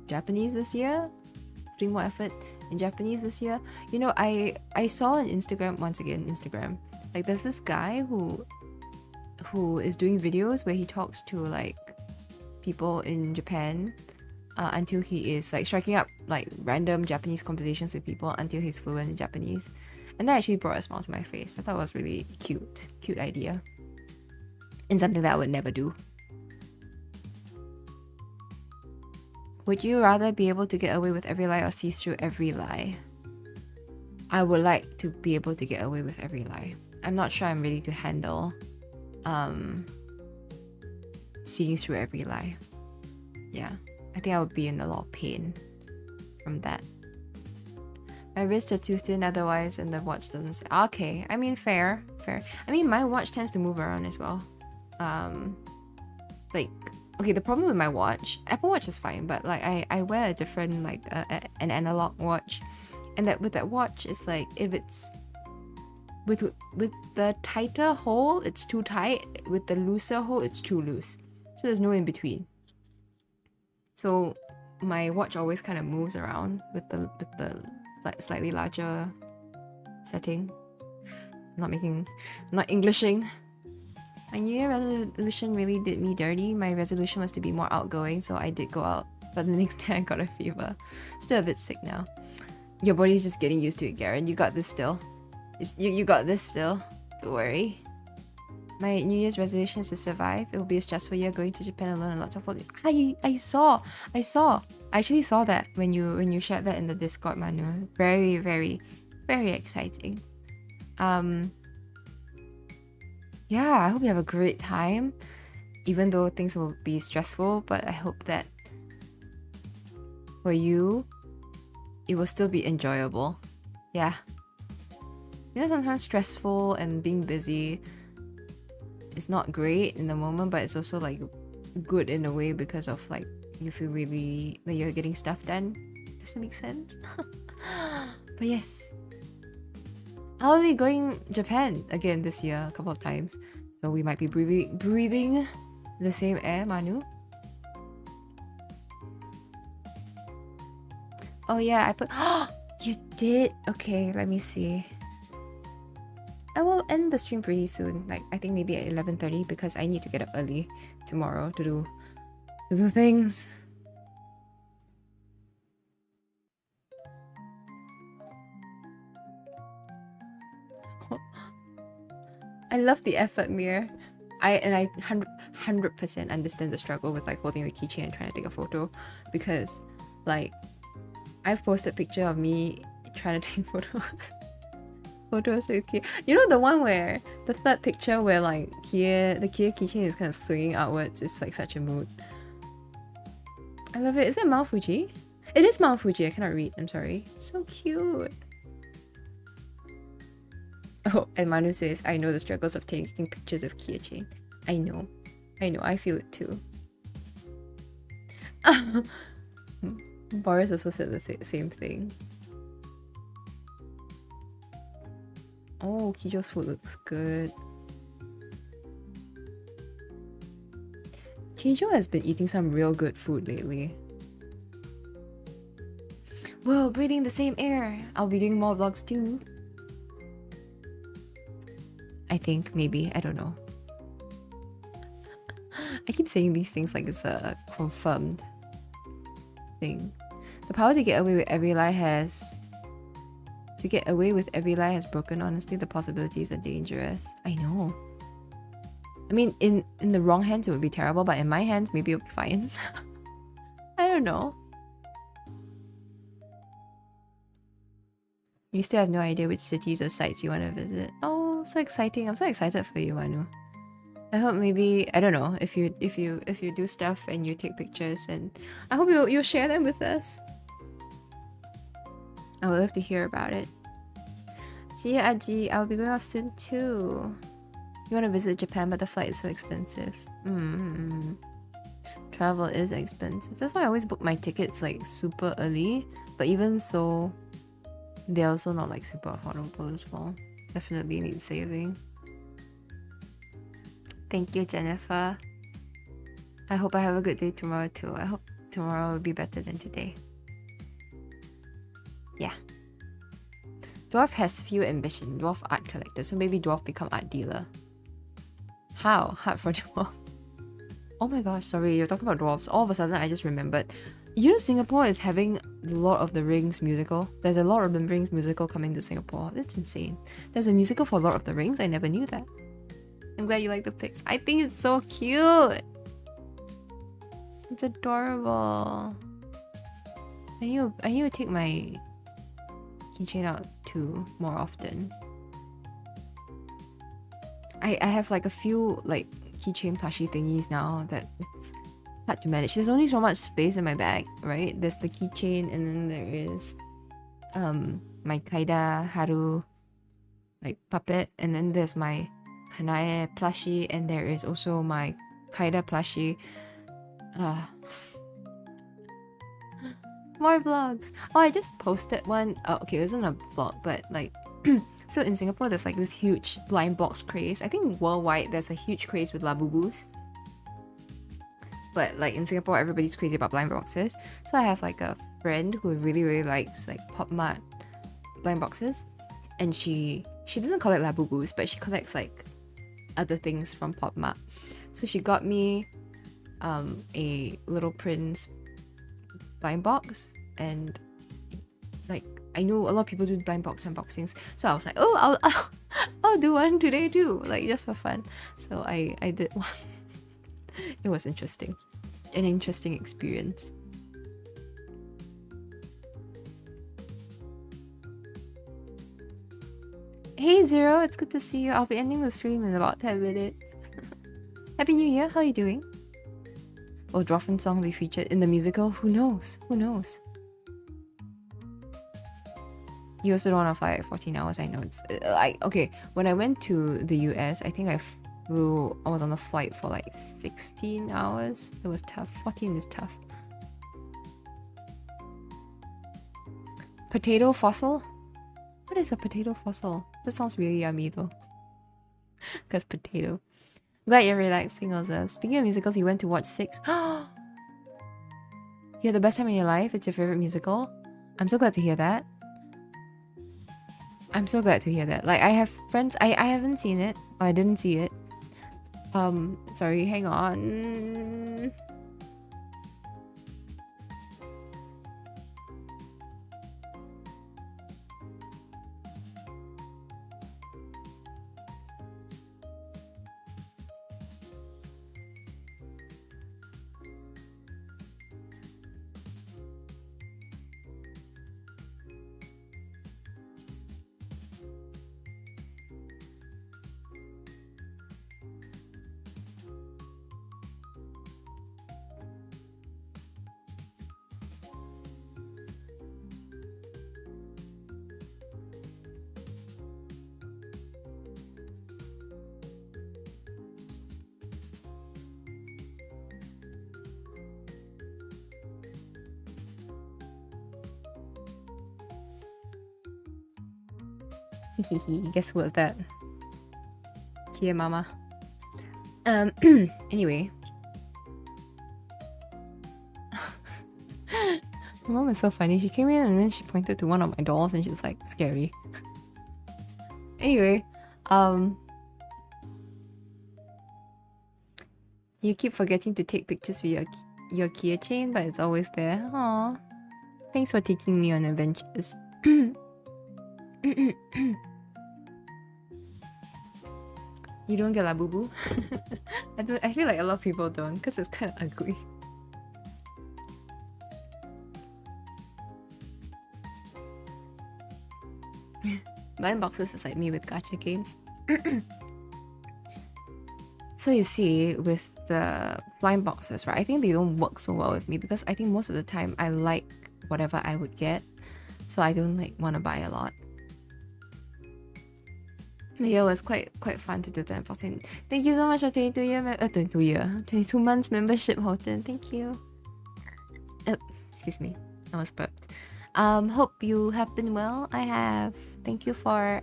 Japanese this year? Putting more effort in Japanese this year? You know, I saw on Instagram, once again, Instagram, like there's this guy who is doing videos where he talks to like people in Japan until he is like striking up like random Japanese conversations with people until he's fluent in Japanese. And that actually brought a smile to my face. I thought it was really cute idea. And something that I would never do. Would you rather be able to get away with every lie or see through every lie? I would like to be able to get away with every lie. I'm not sure I'm ready to handle seeing through every lie. Yeah, I think I would be in a lot of pain from that. My wrists are too thin otherwise and the watch doesn't say. Okay, I mean fair. I mean my watch tends to move around as well. Like, okay, the problem with my watch, Apple Watch is fine, but like I wear a different, like an analog watch, and that with that watch it's like if it's with the tighter hole it's too tight, with the looser hole it's too loose, so there's no in between. So my watch always kind of moves around with the like slightly larger setting. Not Englishing. My New Year resolution really did me dirty. My resolution was to be more outgoing, so I did go out, but the next day I got a fever. Still a bit sick now. Your body's just getting used to it, Garen. You got this still. You got this still. Don't worry. My New Year's resolution is to survive. It will be a stressful year going to Japan alone and lots of work. I saw. I actually saw that when you shared that in the Discord, Manu. Very, very, very exciting. Yeah, I hope you have a great time. Even though things will be stressful, but I hope that for you, it will still be enjoyable. Yeah. You know, sometimes stressful and being busy is not great in the moment, but it's also like good in a way because of like you feel really like you're getting stuff done. Does that make sense? But yes, I'll be going Japan again this year a couple of times, so we might be breathing the same air, Manu. Oh yeah, I put. You did? Okay, let me see. I will end the stream pretty soon. Like I think maybe at 11:30 because I need to get up early tomorrow to do things. I love the effort, Mir. I 100% understand the struggle with like holding the keychain and trying to take a photo, because like I've posted a picture of me trying to take photos with Kia. You know the one where the third picture where like the Kia keychain is kind of swinging outwards. It's like such a mood. I love it. Is it Mount Fuji? It is Mount Fuji. I cannot read. I'm sorry. It's so cute. Oh, and Manu says, I know the struggles of taking pictures of Kia chain. I know. I feel it too. Boris also said the same thing. Oh, Kijo's food looks good. Kijo has been eating some real good food lately. Whoa, breathing the same air. I'll be doing more vlogs too. I think, maybe, I don't know. I keep saying these things like it's a confirmed thing. The power to get away with every lie has... To get away with every lie has broken. Honestly, the possibilities are dangerous. I know. I mean, in the wrong hands it would be terrible, but in my hands maybe it'll be fine. I don't know. You still have no idea which cities or sites you want to visit. Oh, so exciting. I'm so excited for you, Manu. I hope maybe, I don't know, if you do stuff and you take pictures, and I hope you'll share them with us. I would love to hear about it. See you, Aji. I'll be going off soon too. You want to visit Japan, but the flight is so expensive. Travel is expensive. That's why I always book my tickets like super early. But even so, they're also not like super affordable as well. Definitely need saving. Thank you, Jennifer. I hope I have a good day tomorrow too. I hope tomorrow will be better than today. Yeah. Dwarf has few ambition. Dwarf art collector. So maybe dwarf become art dealer. How? Hard for dwarf. Oh my gosh, sorry. You're talking about dwarves. All of a sudden I just remembered. You know Singapore is having Lord of the Rings musical. There's a Lord of the Rings musical coming to Singapore. That's insane. There's a musical for Lord of the Rings. I never knew that. I'm glad you like the pics. I think it's so cute. It's adorable. I need to take my keychain out too more often. I have like a few like keychain plushie thingies now that it's hard to manage. There's only so much space in my bag, right? There's the keychain, and then there is my Kaida Haru like puppet, and then there's my Kanae plushie, and there is also my Kaida plushie. More vlogs. Oh, I just posted one. Oh, okay, it wasn't a vlog, but like so in Singapore there's like this huge blind box craze. I think worldwide there's a huge craze with Labubus, but like in Singapore everybody's crazy about blind boxes. So I have like a friend who really likes like Pop Mart blind boxes, and she doesn't collect Labubus, but she collects like other things from Pop Mart. So she got me a Little Prince blind box, and like I know a lot of people do blind box unboxings, so I was like, oh, I'll do one today too, like just for fun. So I did one. It was interesting, an interesting experience. Hey Zero, it's good to see you. I'll be ending the stream in about 10 minutes. Happy New Year, how are you doing? Will Dwarfen song be featured in the musical? Who knows? Who knows? You also don't want to fly at 14 hours. I know it's okay. When I went to the US, I think I was on a flight for like 16 hours. It was tough. 14 is tough. Potato fossil? What is a potato fossil? That sounds really yummy though. Because potato. Glad you're relaxing, also. Speaking of musicals, you went to watch 6. You had the best time in your life. It's your favorite musical. I'm so glad to hear that. I'm so glad to hear that. Like, I have friends, I haven't seen it. Or I didn't see it. Sorry, hang on. Guess who was that? Tia Mama. Anyway. My mom is so funny. She came in and then she pointed to one of my dolls and she's like, scary. Anyway, you keep forgetting to take pictures with your keychain, but it's always there. Aww. Thanks for taking me on adventures. You don't get Labubu? I feel like a lot of people don't because it's kind of ugly. Blind boxes is like me with gacha games. So you see, with the blind boxes, right? I think they don't work so well with me because I think most of the time I like whatever I would get, so I don't like want to buy a lot. Yeah, it was quite fun to do that. Thank you so much for 22 months membership, Houghton. Thank you. Oh, excuse me, I was burped. Hope you have been well. I have. Thank you for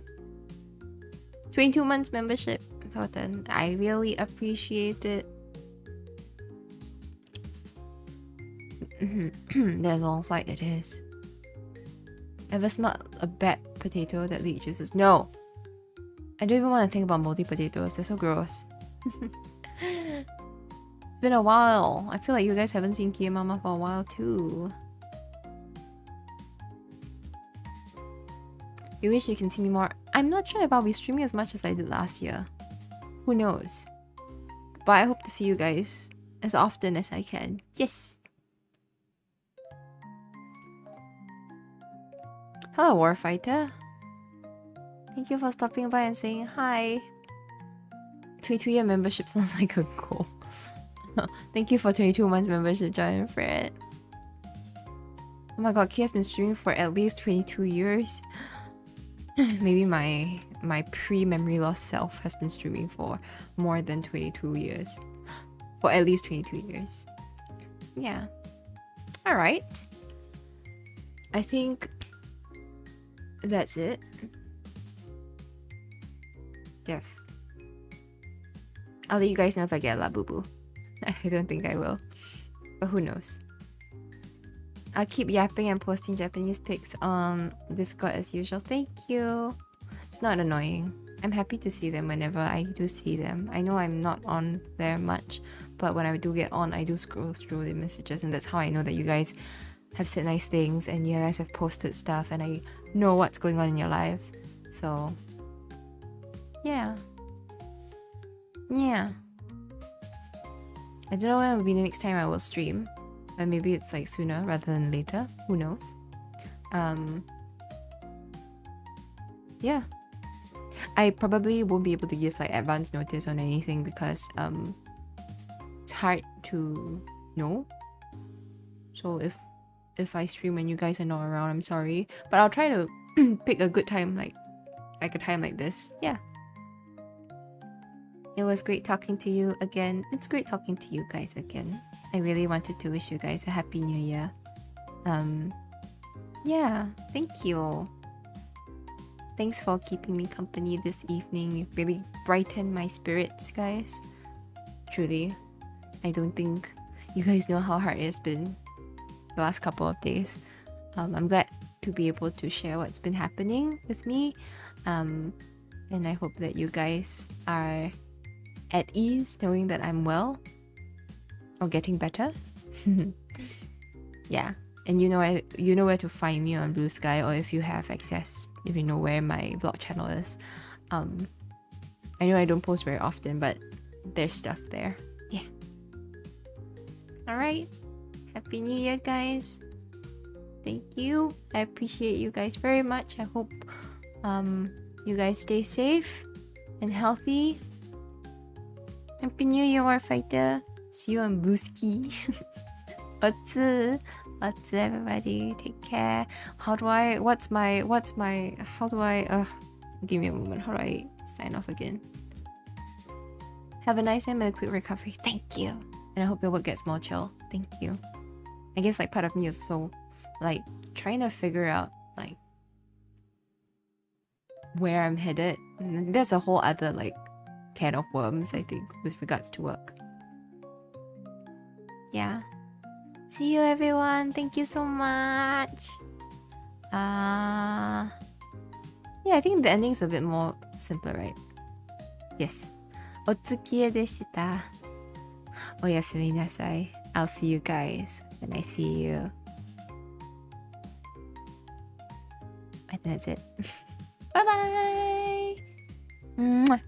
22 months membership, Houghton. I really appreciate it. There's a long flight it is. Ever smelled a bad potato that lead juices? No! I don't even want to think about moldy potatoes. They're so gross. It's been a while. I feel like you guys haven't seen Kia Mama for a while too. You wish you can see me more. I'm not sure if I'll be streaming as much as I did last year. Who knows? But I hope to see you guys as often as I can. Yes! Hello, Warfighter. Thank you for stopping by and saying hi. 22-year membership sounds like a goal. Thank you for 22 months membership, Giant Fred. Oh my god, Kia has been streaming for at least 22 years. Maybe my pre-memory loss self has been streaming for more than 22 years. For at least 22 years. Yeah. Alright. I think that's it. Yes. I'll let you guys know if I get a Labubu. I don't think I will. But who knows. I'll keep yapping and posting Japanese pics on Discord as usual. Thank you. It's not annoying. I'm happy to see them whenever I do see them. I know I'm not on there much, but when I do get on, I do scroll through the messages, and that's how I know that you guys have said nice things and you guys have posted stuff and I know what's going on in your lives. So yeah. I don't know when will be the next time I will stream. But maybe it's like sooner rather than later. Who knows? Yeah. I probably won't be able to give like advance notice on anything because it's hard to know. So if I stream when you guys are not around, I'm sorry. But I'll try to pick a good time, like a time like this. Yeah. It was great talking to you again. It's great talking to you guys again. I really wanted to wish you guys a happy new year. Yeah, thank you. Thanks for keeping me company this evening. You've really brightened my spirits, guys. Truly. I don't think you guys know how hard it's been the last couple of days. I'm glad to be able to share what's been happening with me. And I hope that you guys are at ease knowing that I'm well or getting better. Yeah, and you know where to find me on Blue Sky, or if you have access, if you know where my vlog channel is. I know I don't post very often, but there's stuff there. Yeah. Alright, Happy New Year, guys. Thank you. I appreciate you guys very much. I hope you guys stay safe and healthy. Happy New Year, Warfighter. See you on Blue Ski. Otsu, everybody. Take care. Give me a moment. How do I sign off again? Have a nice time and a quick recovery. Thank you. And I hope your work gets more chill. Thank you. I guess like part of me is so like trying to figure out like where I'm headed. And there's a whole other like can of worms, I think, with regards to work. Yeah. See you, everyone. Thank you so much. Yeah, I think the ending's a bit more simpler, right? Yes. Otsukie deshita. Oyasumi nasai. I'll see you guys when I see you. And that's it. Bye bye. Mwah.